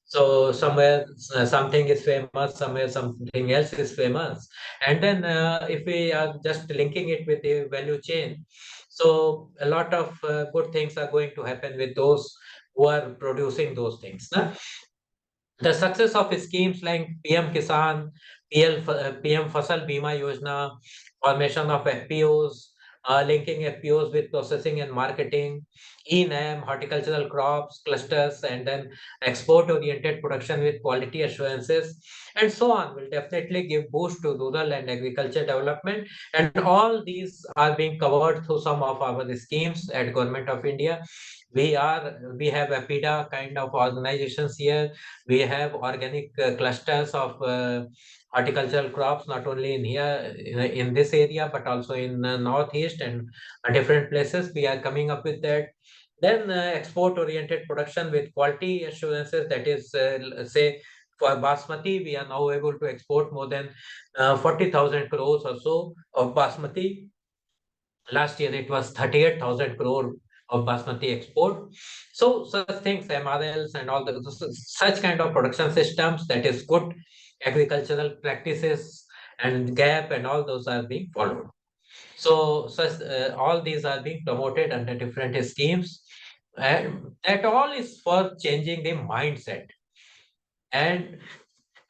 So somewhere something is famous, somewhere something else is famous, and then if we are just linking it with the value chain, so a lot of good things are going to happen with those who are producing those things. Na? The success of schemes like PM Kisan, PM Fasal Bima Yojana, formation of FPOs, linking FPOs with processing and marketing, ENAM, horticultural crops, clusters, and then export-oriented production with quality assurances, and so on, will definitely give boost to rural and agriculture development. And all these are being covered through some of our schemes at Government of India. We have APIDA kind of organizations here. We have organic clusters of horticultural crops, not only in here in this area, but also in northeast and different places. We are coming up with that. Then export oriented production with quality assurances, that is say for basmati, we are now able to export more than 40,000 crores or so of basmati. Last year it was 38,000 crore of basmati export. So such things, MRLs and all the such kind of production systems, that is good agricultural practices and GAP and all those are being followed. So such all these are being promoted under different schemes, and that all is for changing the mindset. And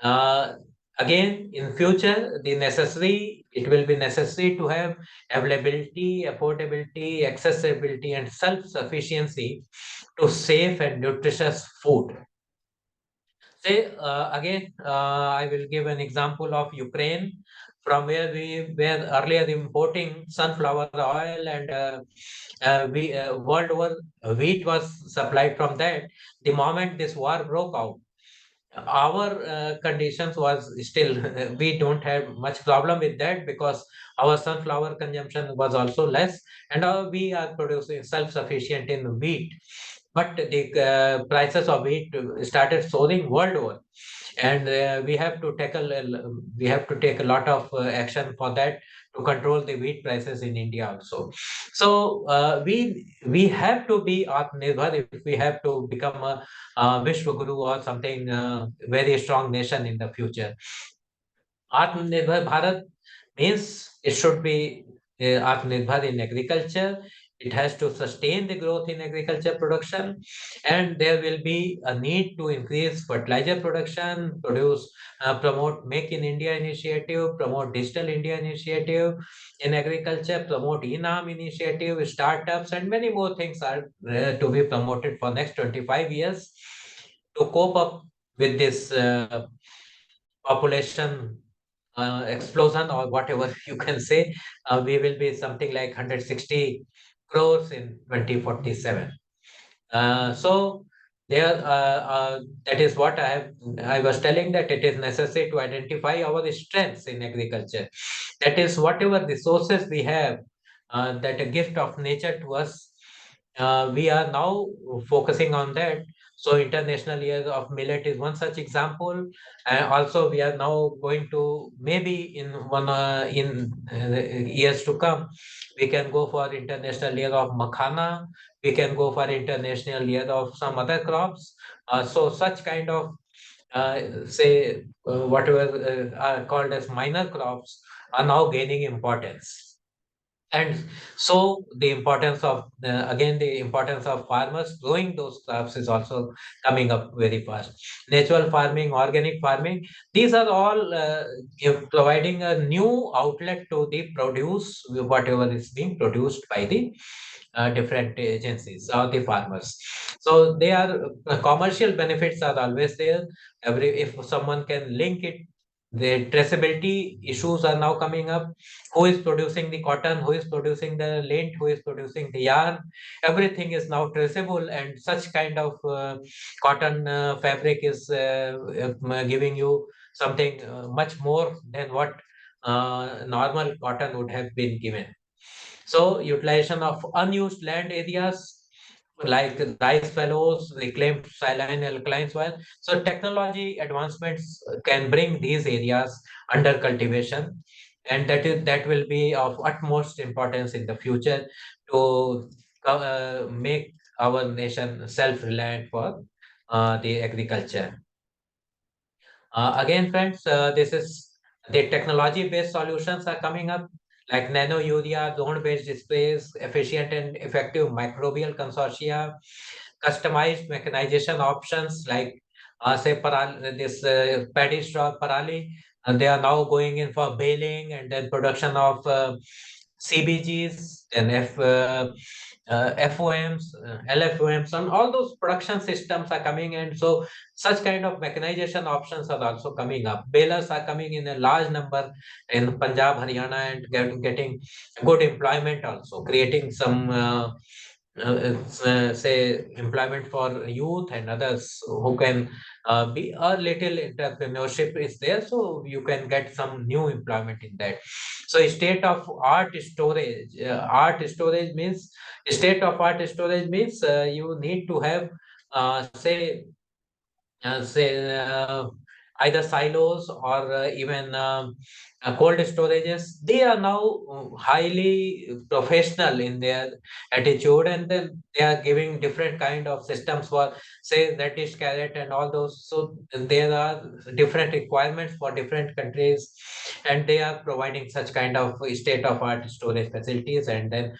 uh, again, in future, it will be necessary to have availability, affordability, accessibility, and self-sufficiency to safe and nutritious food. Say again, I will give an example of Ukraine, from where we were earlier importing sunflower oil, and we world over wheat was supplied from that. The moment this war broke out, our conditions was still we don't have much problem with that, because our sunflower consumption was also less, and we are producing self-sufficient in wheat. But the prices of wheat started soaring world over, and we have to take a lot of action for that, to control the wheat prices in India also. So we have to be Atmanirbhar if we have to become a Vishwa Guru or something very strong nation in the future. Atmanirbhar Bharat means it should be Atmanirbhar in agriculture. It has to sustain the growth in agriculture production, and there will be a need to increase fertilizer production, promote Make in India initiative, promote Digital India initiative in agriculture, promote ENAM initiative, startups, and many more things are to be promoted for next 25 years to cope up with this population explosion, or whatever you can say. We will be something like 160 crores in 2047. So there, that is what I was telling, that it is necessary to identify our strengths in agriculture. That is, whatever resources we have, that a gift of nature to us, we are now focusing on that. So International Year of Millet is one such example. Also, we are now going to, maybe in years to come, we can go for International Year of Makhana. We can go for International Year of some other crops. So such kind of whatever are called as minor crops are now gaining importance. And so the importance of again the importance of farmers growing those crops is also coming up very fast. Natural farming, organic farming, these are all providing a new outlet to the produce, whatever is being produced by the different agencies or the farmers. So they are commercial benefits are always there. If someone can link it, the traceability issues are now coming up. Who is producing the cotton, who is producing the lint, who is producing the yarn, everything is now traceable, and such kind of cotton fabric is giving you something much more than what normal cotton would have been given. So utilization of unused land areas like rice fallows, reclaimed saline alkaline soil. So technology advancements can bring these areas under cultivation, and that will be of utmost importance in the future to make our nation self-reliant for the agriculture. Again, friends, this is the technology-based solutions are coming up, like nano urea, zone-based displays, efficient and effective microbial consortia, customized mechanization options like say this paddy straw parali, and they are now going in for baling and then production of CBGs and FOMs, LFOMs, and all those production systems are coming in. So such kind of mechanization options are also coming up. Balers are coming in a large number in Punjab, Haryana, and getting good employment also, creating some say employment for youth and others who can be a little entrepreneurship is there, so you can get some new employment in that. So state of art storage, you need to have say either silos or even cold storages. They are now highly professional in their attitude, and then they are giving different kind of systems for say radish, carrot, and all those. So there are different requirements for different countries, and they are providing such kind of state of art storage facilities, and then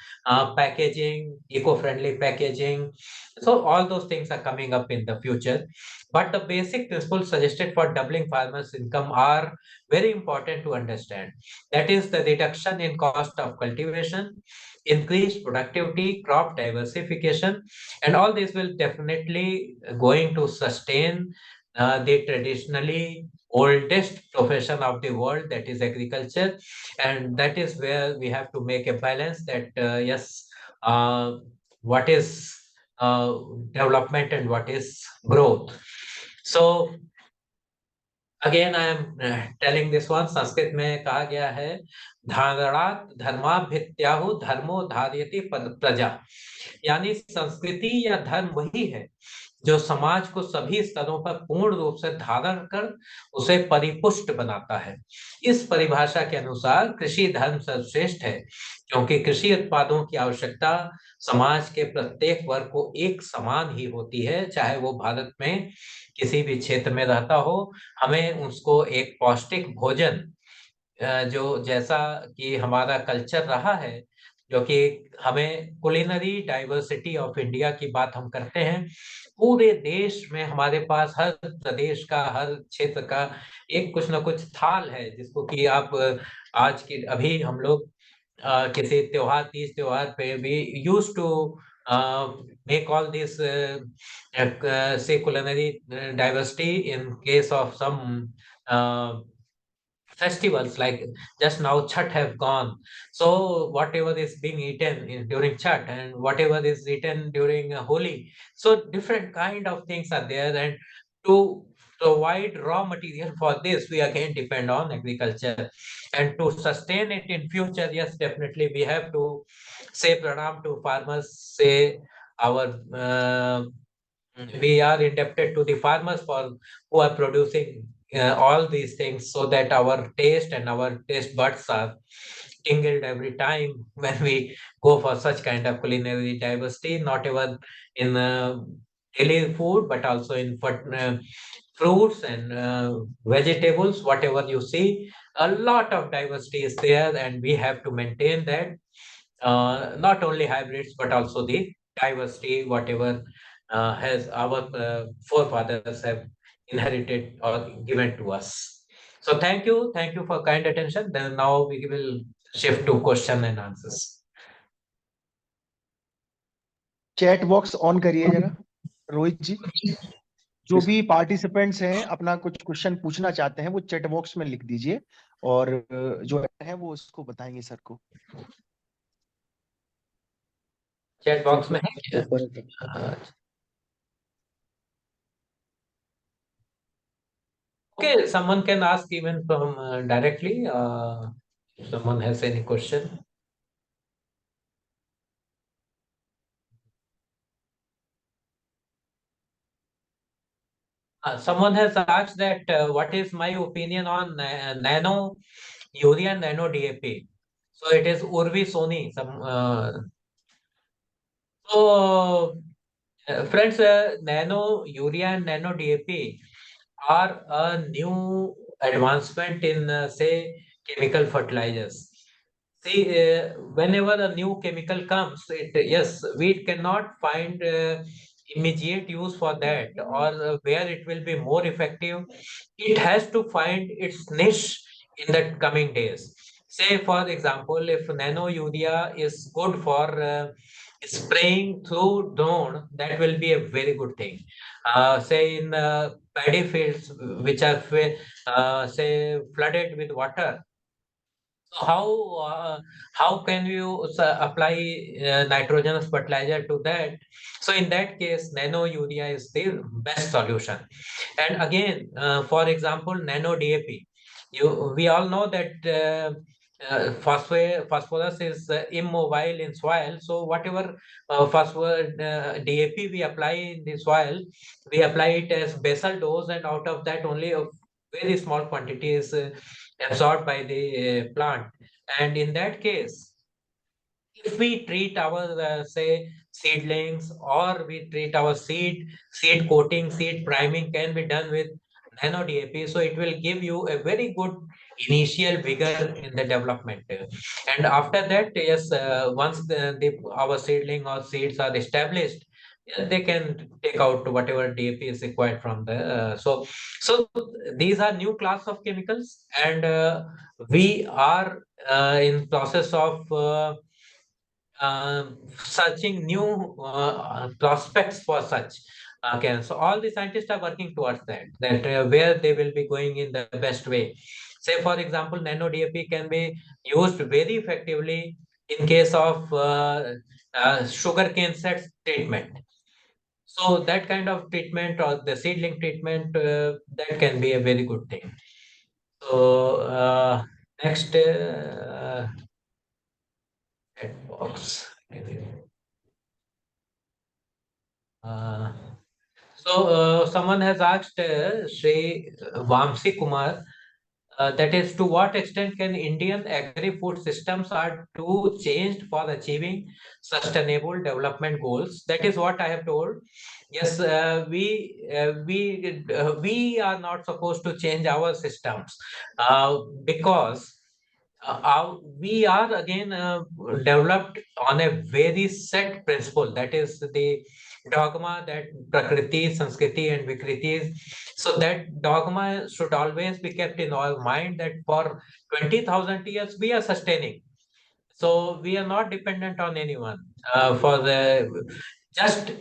packaging, eco-friendly packaging. So all those things are coming up in the future, but the basic principles suggested for doubling farmers' income are very important to understand. That is the reduction in cost of cultivation, increased productivity, crop diversification, and all this will definitely going to sustain the traditionally oldest profession of the world, that is agriculture. And that is where we have to make a balance that yes, uh, what is uh, development and what is growth. So again I am telling this one, Sanskrit में कहा गया है धारणात् धर्माभित्याहु धर्मो धार्यति प्रजा, यानी संस्कृति या धर्म वही है जो समाज को सभी स्तरों पर पूर्ण रूप से धारण कर उसे परिपुष्ट बनाता है। इस परिभाषा के अनुसार कृषि धर्म सर्वश्रेष्ठ है, क्योंकि कृषि उत्पादों की आवश्यकता समाज के प्रत्येक वर्ग को एक समान ही होती है, चाहे वो भारत में किसी भी क्षेत्र में रहता हो। हमें उसको एक पौष्टिक भोजन जो जैसा कि हमारा कल्चर रहा है, जो कि हमें कुलिनरी डाइवर्सिटी ऑफ इंडिया की बात हम करते हैं, पूरे देश में हमारे पास हर प्रदेश का, हर क्षेत्र का एक कुछ ना कुछ थाल है, जिसको कि आप आज की अभी हम लोग किसी त्योहार, तीज त्योहार पे भी use to make all this say culinary diversity in case of some festivals, like just now Chhat have gone. So whatever is being eaten during Chhat and whatever is eaten during Holi, so different kind of things are there, and to provide raw material for this, we again depend on agriculture, and to sustain it in future, yes, definitely we have to say pranam to farmers, say our we are indebted to the farmers for who are producing all these things, so that our taste and our taste buds are tingled every time when we go for such kind of culinary diversity, not even in daily food, but also in fruits and vegetables, whatever you see, a lot of diversity is there, and we have to maintain that. not only hybrids, but also the diversity, whatever has our forefathers have inherited or given to us. So thank you for kind attention. Then now we will shift to question and answers. Chat box on करिए जरा रोहित जी। जो भी participants हैं अपना कुछ question पूछना चाहते हैं वो चैट बॉक्स में लिख दीजिए और जो है वो उसको बताएंगे सर को। चैट बॉक्स में है क्या? Okay, someone can ask even from directly. If someone has any question. Someone has asked that what is my opinion on nano urea and nano DAP. So it is Urvi Soni. Friends, nano urea and nano DAP are a new advancement in say chemical fertilizers. See, whenever a new chemical comes, yes, we cannot find immediate use for that, or where it will be more effective. It has to find its niche in the coming days. Say, for example, if nano urea is good for spraying through drone, that will be a very good thing. Say in paddy fields which are say flooded with water. So how can you apply nitrogenous fertilizer to that? So in that case, nano urea is the best solution. And again, for example, nano DAP. We all know that phosphorus is immobile in soil. So whatever phosphorus DAP we apply in the soil, we apply it as basal dose, and out of that only a very small quantity is absorbed by the plant. And in that case, if we treat our say seedlings, or we treat our seed coating, seed priming can be done with nano DAP, so it will give you a very good initial vigor in the development. And after that, yes, once our seedling or seeds are established, they can take out whatever DAP is required from the so these are new class of chemicals, and we are in process of searching new prospects for such. Okay, so all the scientists are working towards that where they will be going in the best way. Say, for example, nano DAP can be used very effectively in case of sugarcane sets treatment. So that kind of treatment, or the seedling treatment, that can be a very good thing. So next chat box. Someone has asked Sri Vamsi Kumar, that is, to what extent can Indian agri-food systems are to changed for achieving sustainable development goals? That is what I have told. Yes, we are not supposed to change our systems because we are again developed on a very set principle, that is the dogma that Prakriti, Sanskriti and Vikriti is. So that dogma should always be kept in our mind, that for 20,000 years we are sustaining. So we are not dependent on anyone for the just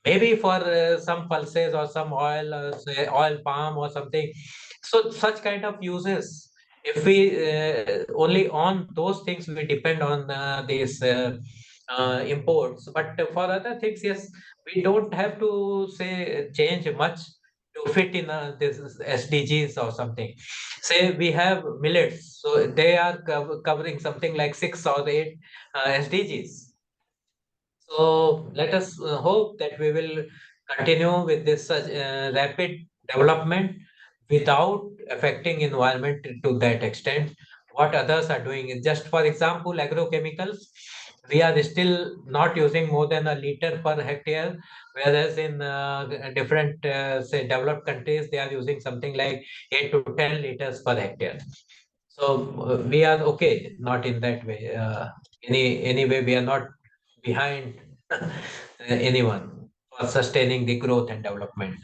maybe for some pulses or some oil, say oil palm or something. So such kind of uses, if we only on those things we depend on these imports. But for other things, yes, we don't have to say change much to fit in this SDGs or something. Say we have millets, so they are covering something like 6 or 8 SDGs. So let us hope that we will continue with this rapid development without affecting environment to that extent. What others are doing is just, for example, agrochemicals. We are still not using more than a liter per hectare, whereas in different say developed countries they are using something like 8 to 10 liters per hectare. So we are okay, not in that way. anyway, we are not behind anyone for sustaining the growth and development.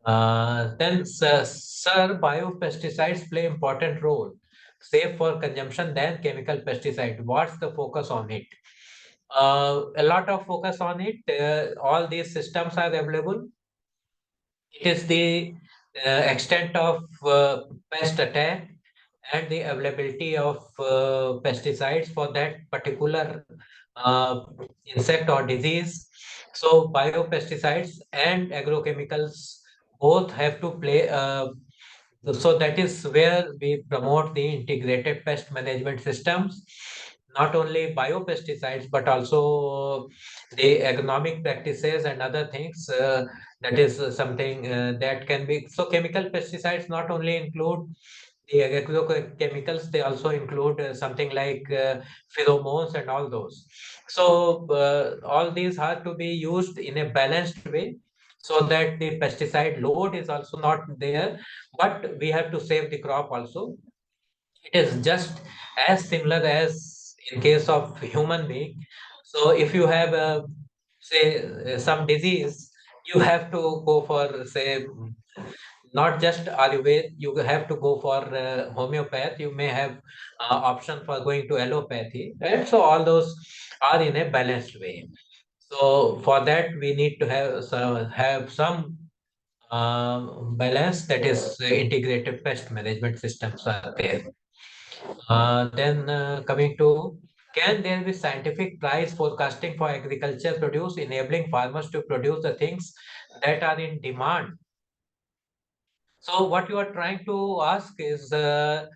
Then, sir, biopesticides play important role, safe for consumption than chemical pesticide. What's the focus on it? A lot of focus on it. All these systems are available. It is the extent of pest attack and the availability of pesticides for that particular uh, insect or disease. So biopesticides and agrochemicals both have to play. So that is where we promote the integrated pest management systems, not only biopesticides, but also the agronomic practices and other things. That is something that can be. So chemical pesticides not only include the agrochemicals, they also include something like pheromones and all those. So all these are to be used in a balanced way so that the pesticide load is also not there, but we have to save the crop also. It is just as similar as in case of human being. So if you have say some disease, you have to go for say not just Ayurveda, you have to go for homeopath. You may have option for going to allopathy, right? So all those are in a balanced way. So for that, we need to have some balance, that is integrated pest management systems are there. Then coming to, can there be scientific price forecasting for agriculture produce, enabling farmers to produce the things that are in demand? So what you are trying to ask is that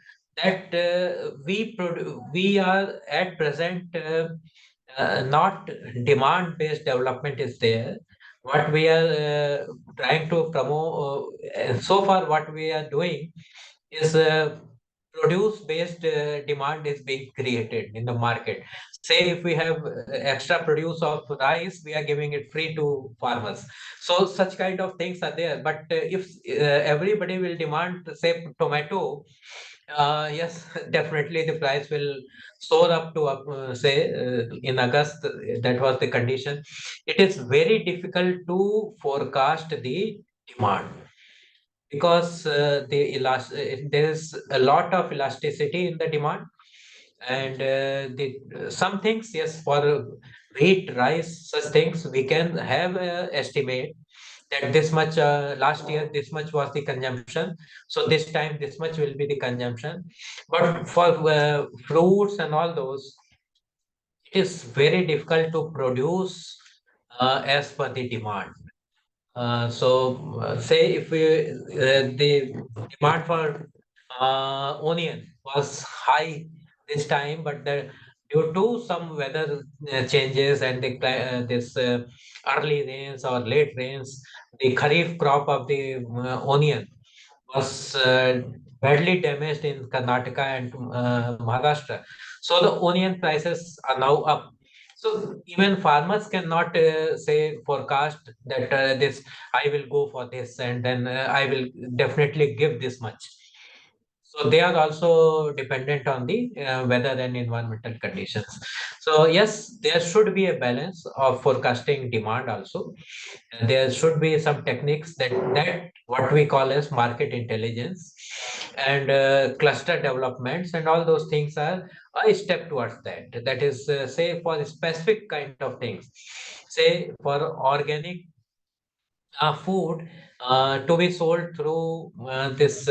we are at present not demand-based development is there. What we are trying to promote, so far what we are doing is produce-based demand is being created in the market. Say if we have extra produce of rice, we are giving it free to farmers. So such kind of things are there. But if everybody will demand, say, tomato, yes, definitely the price will soar up to say in August. That was the condition. It is very difficult to forecast the demand because there is a lot of elasticity in the demand, and some things, yes, for wheat, rice, such things we can have estimate that this much last year this much was the consumption, so this time this much will be the consumption. But for fruits and all those, it is very difficult to produce as per the demand. Say if the demand for onion was high this time, but due to some weather changes and this early rains or late rains, the kharif crop of the onion was badly damaged in Karnataka and Maharashtra. So the onion prices are now up. So even farmers cannot say forecast that this I will go for this and then I will definitely give this much. So they are also dependent on the weather and environmental conditions. So yes, there should be a balance of forecasting demand also. And there should be some techniques that what we call as market intelligence and cluster developments and all those things are a step towards that. That is, say for specific kind of things, say for organic food to be sold through this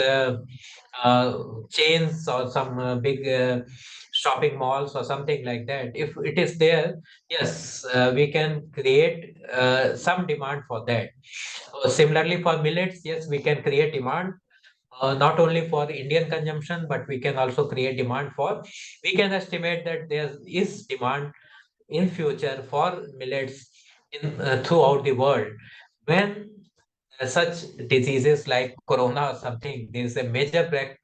chains or some big shopping malls or something like that. If it is there, yes, we can create some demand for that. Similarly, for millets, yes, we can create demand not only for Indian consumption, but we can also create demand for. We can estimate that there is demand in future for millets in throughout the world. When such diseases like corona or something, there is a major break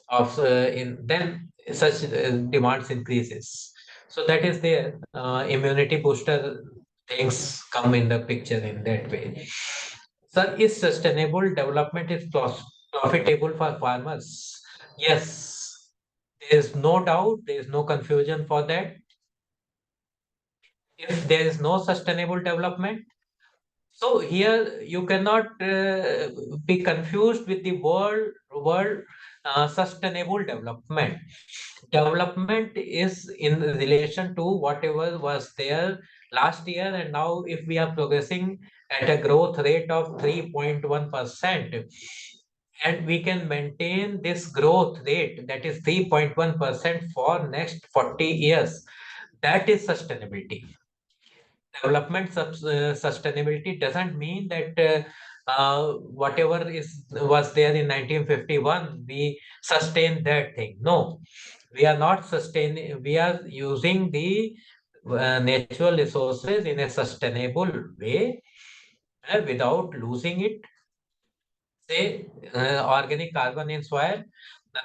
of in then such demands increases. So that is the immunity booster things come in the picture in that way. Sir, is sustainable development is profitable for farmers? Yes, there is no doubt, there is no confusion for that. if there is no sustainable development. So here you cannot be confused with the word sustainable development. Development is in relation to whatever was there last year, and now if we are progressing at a growth rate of 3.1%, and we can maintain this growth rate, that is 3.1% for next 40 years, that is sustainability. Development sustainability doesn't mean that whatever was there in 1951 we sustain that thing. No, we are not sustaining. We are using the natural resources in a sustainable way without losing it. Say organic carbon in soil,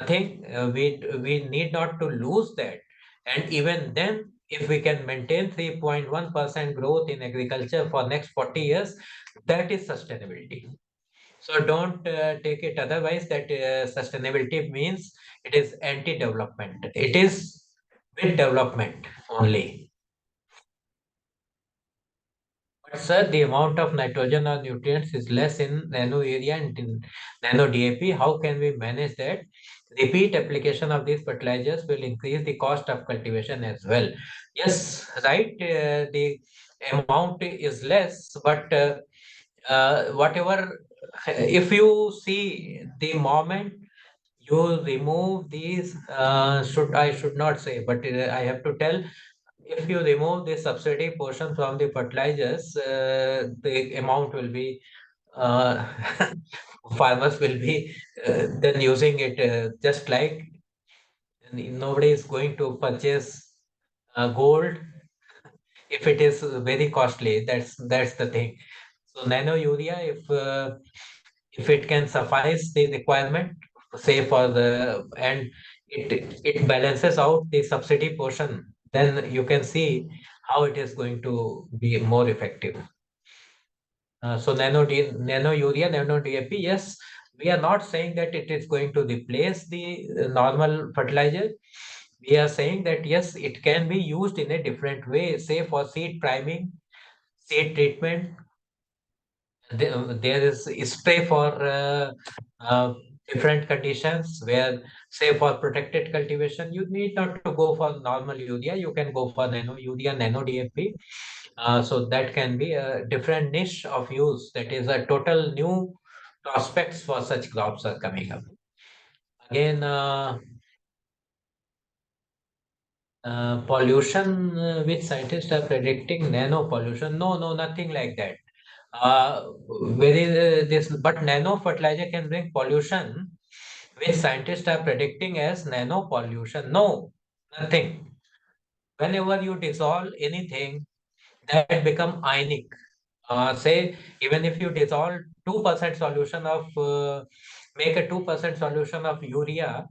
nothing. We need not to lose that. And even then, if we can maintain 3.1% growth in agriculture for next 40 years, that is sustainability. So don't take it otherwise that sustainability means it is anti-development. It is with development only. But sir, the amount of nitrogen or nutrients is less in nano area and in nano DAP. How can we manage that? Repeat application of these fertilizers will increase the cost of cultivation as well. Yes, right. The amount is less, but whatever, if you see the moment you remove these, I should not say, but I have to tell, if you remove the subsidy portion from the fertilizers, the amount will be uh, farmers will be then using it just like nobody is going to purchase gold if it is very costly. That's the thing. So nano urea, if it can suffice the requirement, say for the and it balances out the subsidy portion, then you can see how it is going to be more effective. So nano urea, nano DAP, yes, we are not saying that it is going to replace the normal fertilizer. We are saying that yes, it can be used in a different way, say for seed priming, seed treatment. There is spray for different conditions where, say, for protected cultivation, you need not to go for normal urea. You can go for nano urea, nano DAP. So that can be a different niche of use. That is a total new prospects for such crops are coming up. Again, pollution, which scientists are predicting nano pollution. No, nothing like that. But nano fertilizer can bring pollution, which scientists are predicting as nano pollution. No, nothing. Whenever you dissolve anything, that become ionic. Say, even if you dissolve 2% solution of, make a 2% solution of urea,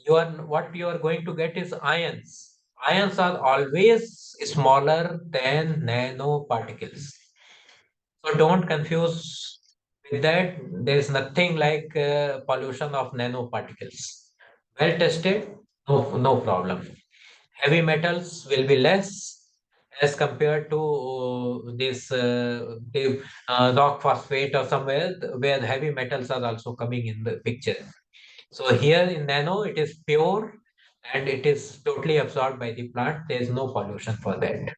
what you are going to get is ions. Ions are always smaller than nanoparticles. So don't confuse with that. There is nothing like pollution of nanoparticles. Well tested, no problem. Heavy metals will be less as compared to this the rock phosphate or somewhere where heavy metals are also coming in the picture. So here in nano, it is pure and it is totally absorbed by the plant. There is no pollution for that.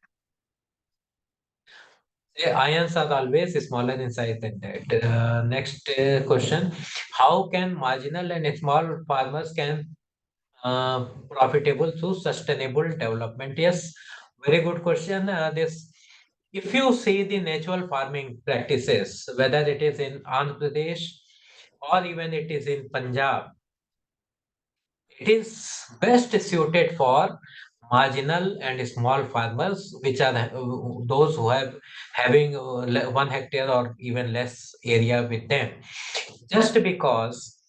Ions are always smaller in size than that. Next question: how can marginal and small farmers can profitable through sustainable development? Yes, very good question. If you see the natural farming practices, whether it is in Andhra Pradesh or even it is in Punjab, it is best suited for marginal and small farmers, which are those who have having 1 hectare or even less area with them. Just because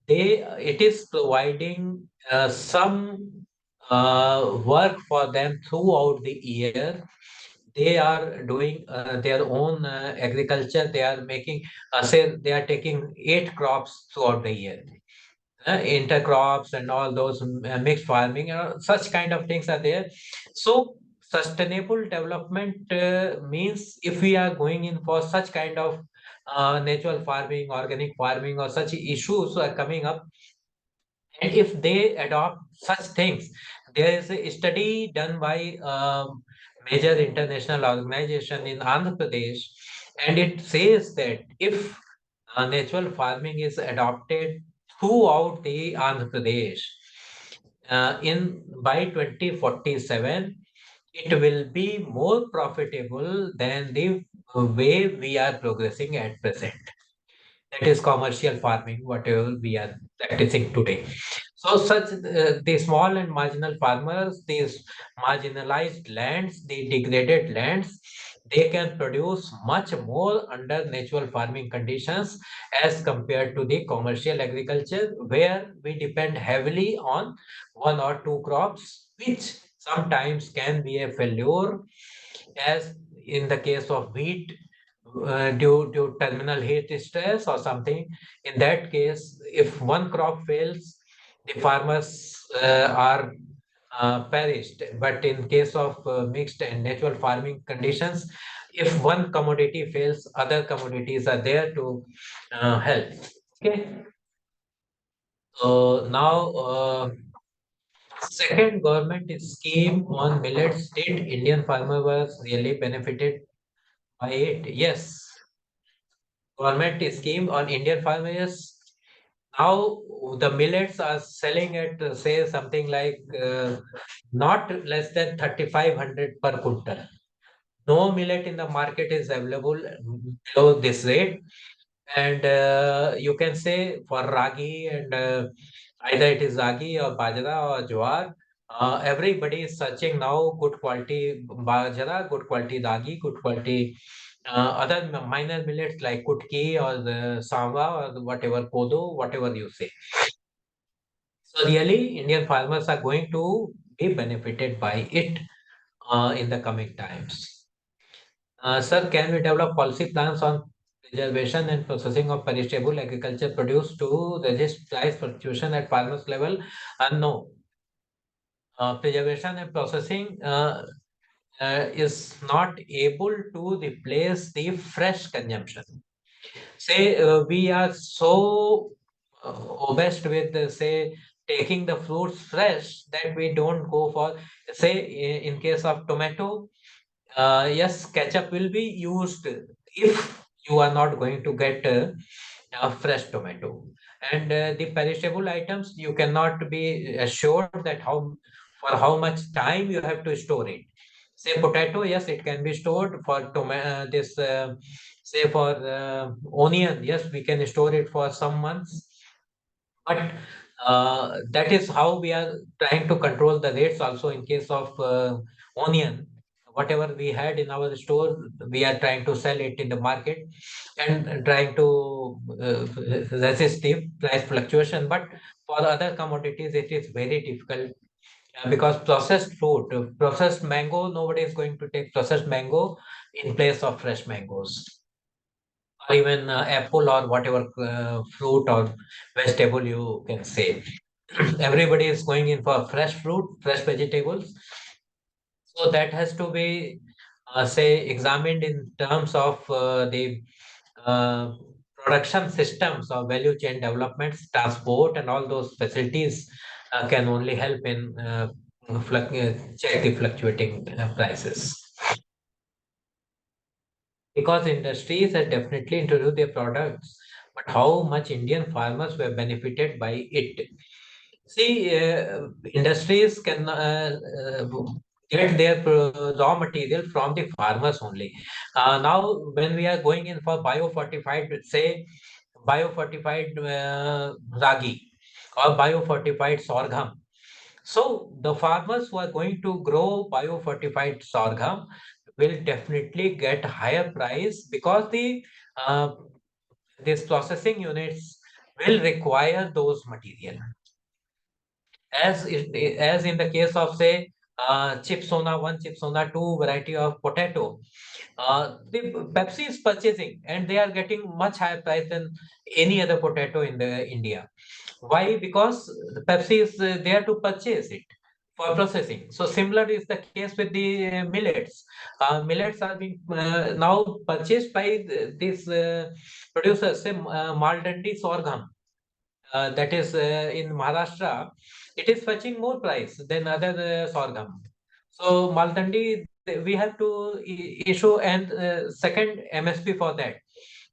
it is providing some work for them throughout the year. They are doing their own agriculture. They are making, say, they are taking 8 crops throughout the year, intercrops and all those mixed farming, such kind of things are there. So sustainable development means if we are going in for such kind of natural farming, organic farming, or such issues are coming up, and if they adopt such things, there is a study done by major international organization in Andhra Pradesh, and it says that if natural farming is adopted throughout the Andhra Pradesh, in by 2047, it will be more profitable than the way we are progressing at present. That is commercial farming, whatever we are practicing today. So such the small and marginal farmers, these marginalized lands, the degraded lands, they can produce much more under natural farming conditions as compared to the commercial agriculture, where we depend heavily on one or two crops, which sometimes can be a failure, as in the case of wheat, due to terminal heat stress or something. In that case, if one crop fails, the farmers are perished. But in case of mixed and natural farming conditions, if one commodity fails, other commodities are there to help. Okay. So now, second government scheme on millets, did Indian farmer was really benefited by it? Yes, government scheme on Indian farmers. Now the millets are selling at say something like not less than 3,500 per quintal. No millet in the market is available below this rate, and you can say for ragi and either it is ragi or bajra or jowar. Everybody is searching now good quality bajra, good quality ragi, good quality other minor millets like kutki or the samba or whatever kodo, whatever you say. So really, Indian farmers are going to be benefited by it in the coming times. Sir, can we develop policy plans on preservation and processing of perishable agriculture produce to resist price fluctuation at farmers level? No. Preservation and processing is not able to replace the fresh consumption. Say we are so obsessed with say taking the fruits fresh that we don't go for, say in case of tomato, yes, ketchup will be used if you are not going to get a fresh tomato. And the perishable items, you cannot be assured that how much time you have to store it. Say potato, yes, it can be stored for this. Say for onion, yes, we can store it for some months. But that is how we are trying to control the rates also in case of onion. Whatever we had in our store, we are trying to sell it in the market and trying to resist the price fluctuation. But for other commodities, it is very difficult because processed fruit, processed mango, nobody is going to take processed mango in place of fresh mangoes, or even apple or whatever fruit or vegetable you can say. Everybody is going in for fresh fruit, fresh vegetables. So that has to be, say, examined in terms of the uh, production systems or value chain developments, transport, and all those facilities can only help in check the fluctuating prices. Because industries have definitely introduced their products, but how much Indian farmers were benefited by it? See, industries can get their raw material from the farmers only. Now, when we are going in for biofortified, say biofortified ragi or biofortified sorghum, so the farmers who are going to grow biofortified sorghum will definitely get higher price because the uh, these processing units will require those material. As in the case of say Chipsona 1, Chipsona 2 variety of potato, the Pepsi is purchasing and they are getting much higher price than any other potato in the India. Why? Because the Pepsi is there to purchase it for processing. So similar is the case with the millets. Millets are being now purchased by these producers, say Maldandi sorghum. That is in Maharashtra, it is fetching more price than other sorghum. So Maltandi, we have to issue and second MSP for that.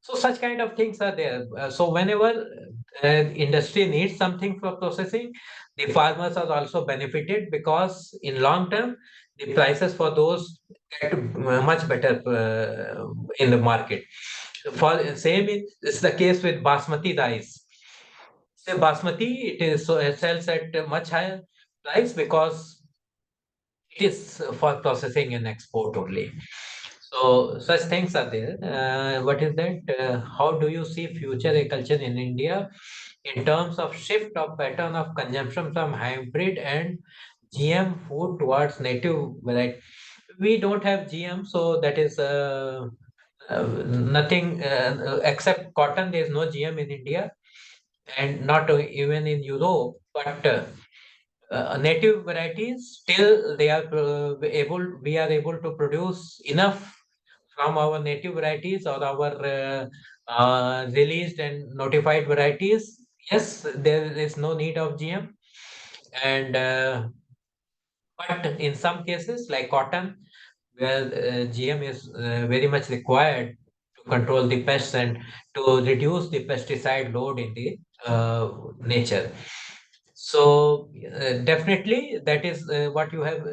So such kind of things are there. So whenever industry needs something for processing, the farmers are also benefited because in long term, the prices for those get much better in the market. For same is the case with basmati rice. Say basmati, it is so it sells at a much higher price because it is for processing and export only. So such things are there. What is that? How do you see future agriculture in India in terms of shift of pattern of consumption from hybrid and GM food towards native variety? We don't have GM, so that is nothing except cotton. There is no GM in India and not even in Europe, but native varieties still they are we are able to produce enough from our native varieties or our released and notified varieties. Yes, there is no need of GM, and but in some cases like cotton, where GM is very much required to control the pests and to reduce the pesticide load in the nature. So definitely that is what you have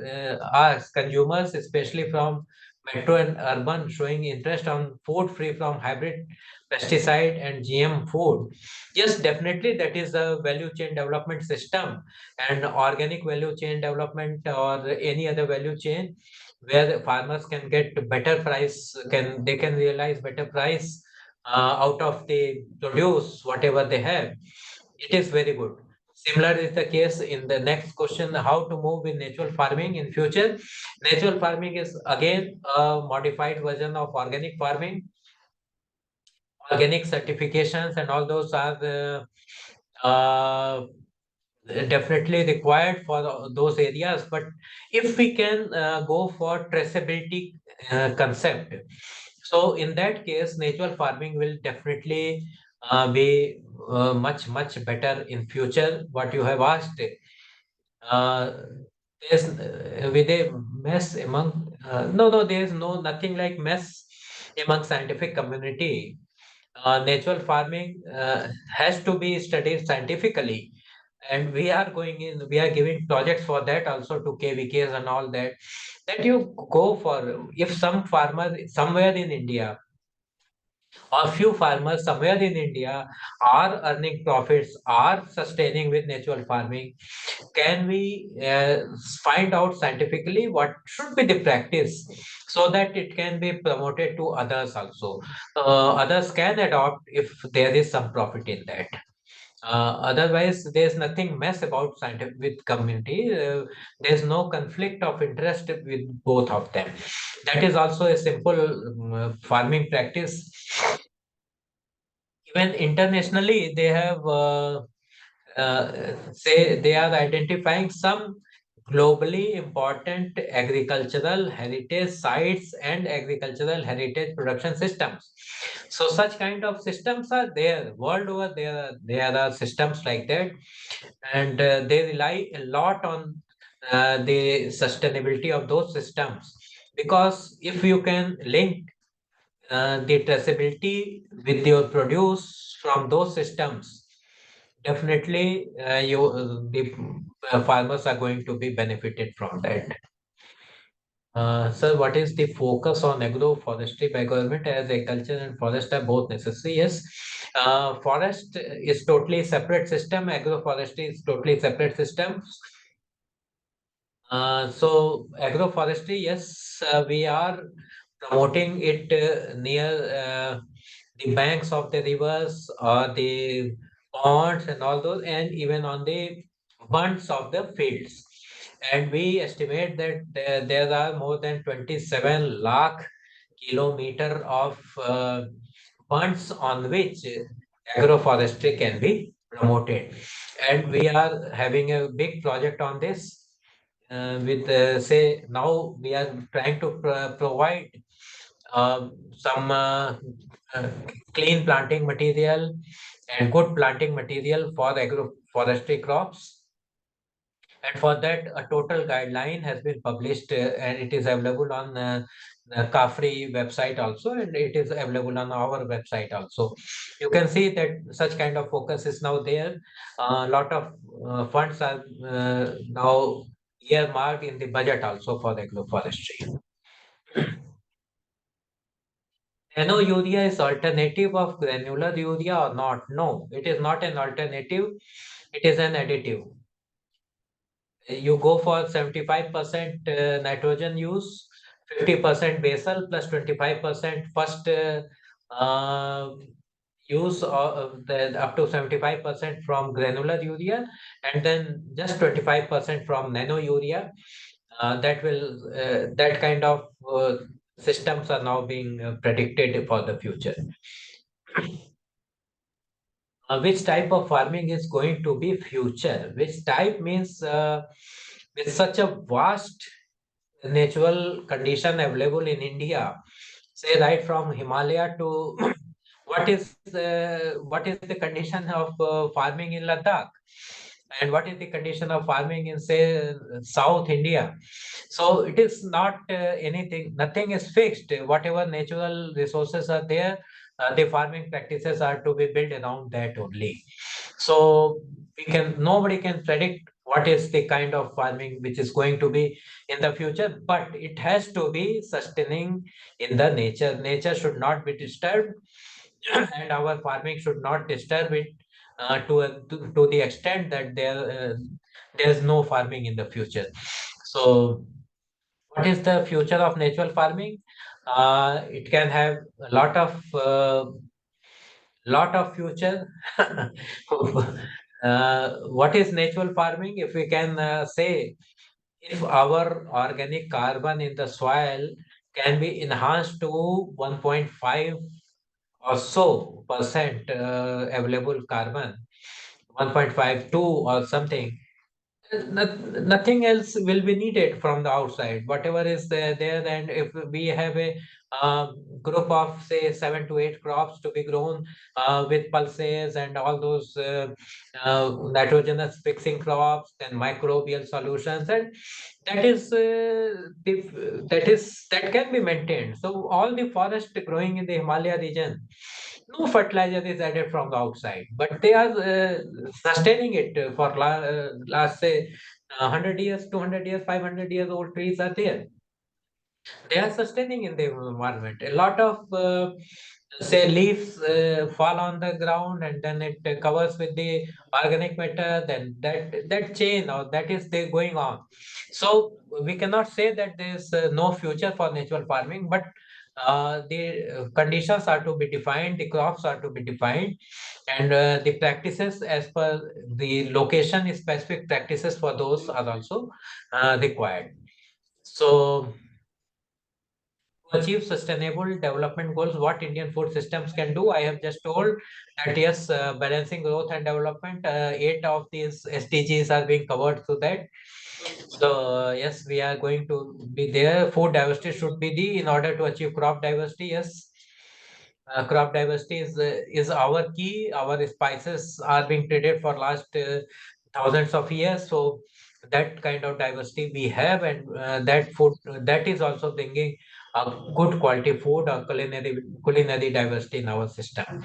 asked consumers, especially from metro and urban, showing interest on food free from hybrid pesticide and GM food. Yes, definitely that is a value chain development system and organic value chain development or any other value chain where the farmers can get better price, they can realize better price out of the produce whatever they have. It is very good. Similar is the case in the next question, how to move in natural farming in future. Natural farming is again a modified version of organic farming. Organic certifications and all those are definitely required for those areas. But if we can go for traceability concept, so in that case, natural farming will definitely be much better in future. What you have asked, uh, there's with a mess among no, there is nothing like mess among scientific community. Natural farming has to be studied scientifically, and we are giving projects for that also to KVKs and all that. That you go for if some farmer somewhere in India or few farmers somewhere in India are earning profits, are sustaining with natural farming, can we find out scientifically what should be the practice so that it can be promoted to others also? Others can adopt if there is some profit in that. Otherwise, there's nothing mess about scientific with community. There's no conflict of interest with both of them. That is also a simple farming practice. Even internationally, they have say they are identifying some globally important agricultural heritage sites and agricultural heritage production systems. So such kind of systems are there world over. There are systems like that, and they rely a lot on the sustainability of those systems, because if you can link the traceability with your produce from those systems, definitely the farmers are going to be benefited from that. Sir, what is the focus on agroforestry by government, as agriculture and forest are both necessary? Yes, forest is totally separate system, agroforestry is totally separate system. So agroforestry, yes, we are promoting it near the banks of the rivers or the ponds and all those, and even on the bunds of the fields. And we estimate that there are more than 27 lakh kilometer of bunds on which agroforestry can be promoted. And we are having a big project on this. with say now we are trying to provide some clean planting material and good planting material for agroforestry crops. And for that, a total guideline has been published and it is available on the CAFRI website also, and it is available on our website also. You can see that such kind of focus is now there. A lot of funds are now earmarked in the budget also for the agroforestry. Nano urea is alternative of granular urea or not? No, it is not an alternative. It is an additive. You go for 75% nitrogen use, 50% basal plus 25% first use of the up to 75% from granular urea, and then just 25% from nano urea. That kind of systems are now being predicted for the future. Which type of farming is going to be future? Which type means with such a vast natural condition available in India, say right from Himalaya to what is the condition of farming in Ladakh, and what is the condition of farming in say South India. So it is not nothing is fixed. Whatever natural resources are there, the farming practices are to be built around that only. So nobody can predict what is the kind of farming which is going to be in the future, but it has to be sustaining in the nature. Nature should not be disturbed, and our farming should not disturb it to the extent that there's no farming in the future. So what is the future of natural farming? It can have a lot of future. What is natural farming? If we can say, if our organic carbon in the soil can be enhanced to 1.5 or so percent available carbon, 1.52 or something, nothing else will be needed from the outside. Whatever is there, and if we have a group of say 7 to 8 crops to be grown with pulses and all those nitrogenous fixing crops, then microbial solutions, and that can be maintained. So all the forest growing in the Himalaya region, no fertilizer is added from the outside, but they are sustaining it for last say 100 years, 200 years, 500 years old trees are there. They are sustaining in the environment. A lot of say leaves fall on the ground, and then it covers with the organic matter. Then that chain or that is they going on. So we cannot say that there is no future for natural farming, but the conditions are to be defined, the crops are to be defined, and the practices as per the location, specific practices for those are also required. So to achieve sustainable development goals, what Indian food systems can do, I have just told that yes, balancing growth and development, 8 of these SDGs are being covered through that. So yes, we are going to be there. Food diversity should be in order to achieve crop diversity. Yes, crop diversity is our key. Our spices are being traded for last thousands of years. So that kind of diversity we have, and that food that is also bringing a good quality food or culinary diversity in our system.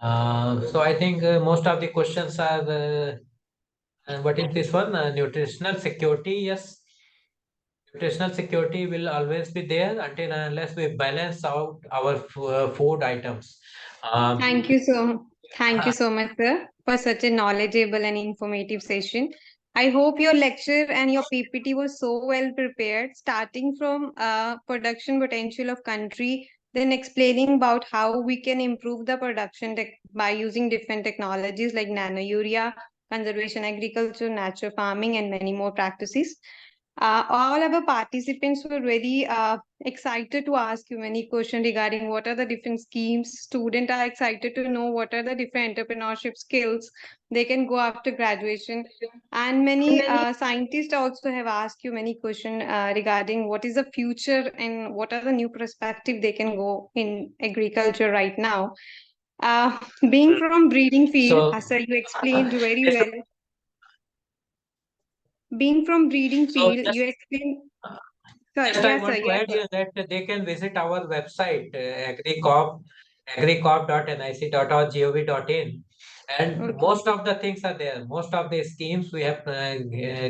So I think most of the questions are. What is this one? Nutritional security. Yes, nutritional security will always be there until and unless we balance out our food items. Thank you so much, sir, for such a knowledgeable and informative session. I hope your lecture and your PPT was so well prepared, starting from production potential of country, then explaining about how we can improve the production by using different technologies like nano urea, conservation agriculture, natural farming, and many more practices. All our participants were very excited to ask you many questions regarding what are the different schemes. Students are excited to know what are the different entrepreneurship skills they can go after graduation. And many scientists also have asked you many questions regarding what is the future and what are the new perspective they can go in agriculture right now. Being from breeding field, So, sir, you explained very yes, well. Being from breeding so field, you explained. Sorry, just I yes, sir, want to yes, add sir. here that they can visit our website, agricorp.nic.gov.in, and Okay. most of the things are there. Most of the schemes we have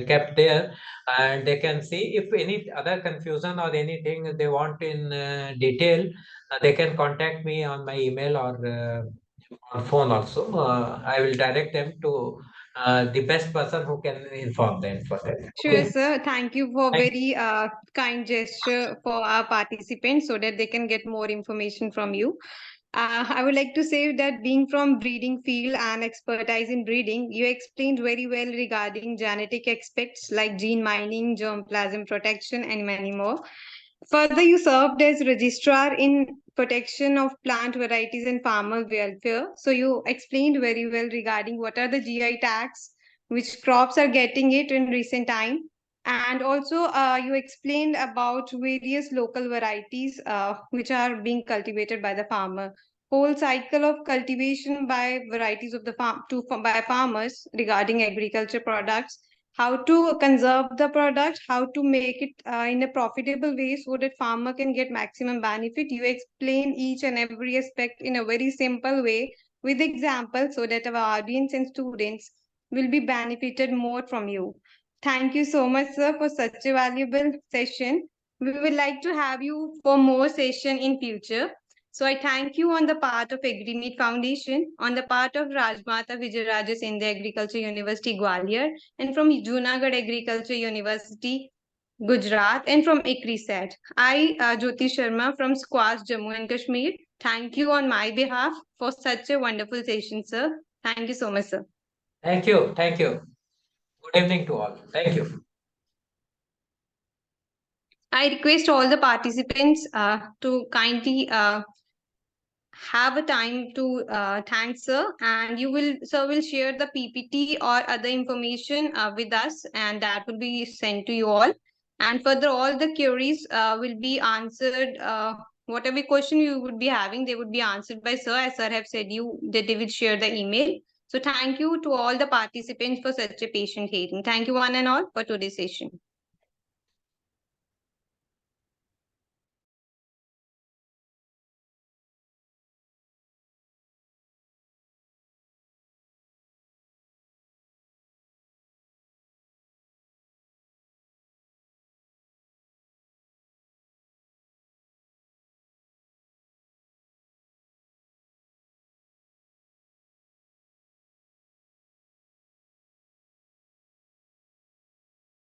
kept there, and they can see if any other confusion or anything they want in detail, they can contact me on my email or on phone also. I will direct them to the best person who can inform them for that. Sure, Okay. sir. Thank you for Thank very kind gesture for our participants so that they can get more information from you. I would like to say that being from breeding field and expertise in breeding, you explained very well regarding genetic aspects like gene mining, germplasm protection, and many more. Further, you served as registrar in protection of plant varieties and farmer welfare. So you explained very well regarding what are the GI tags, which crops are getting it in recent time. And also, you explained about various local varieties which are being cultivated by the farmer. Whole cycle of cultivation by varieties of the farm by farmers regarding agriculture products, how to conserve the product, how to make it in a profitable way so that farmer can get maximum benefit. You explain each and every aspect in a very simple way with examples so that our audience and students will be benefited more from you. Thank you so much, sir, for such a valuable session. We would like to have you for more session in future. So I thank you on the part of AgriMeet Foundation, on the part of Rajmata Vijayaraja Sindhya Agriculture University Gwalior, and from Junagadh Agriculture University, Gujarat, and from ICRISAT. I, Jyoti Sharma from SQUAS, Jammu and Kashmir. Thank you on my behalf for such a wonderful session, sir. Thank you so much, sir. Thank you. Thank you. Good evening to all. Thank you. I request all the participants to kindly have a time to thank sir, and sir will share the PPT or other information with us, and that will be sent to you all. And further, all the queries will be answered. Whatever question you would be having, they would be answered by sir, as sir have said you that they will share the email. So thank you to all the participants for such a patient hearing. Thank you one and all for today's session.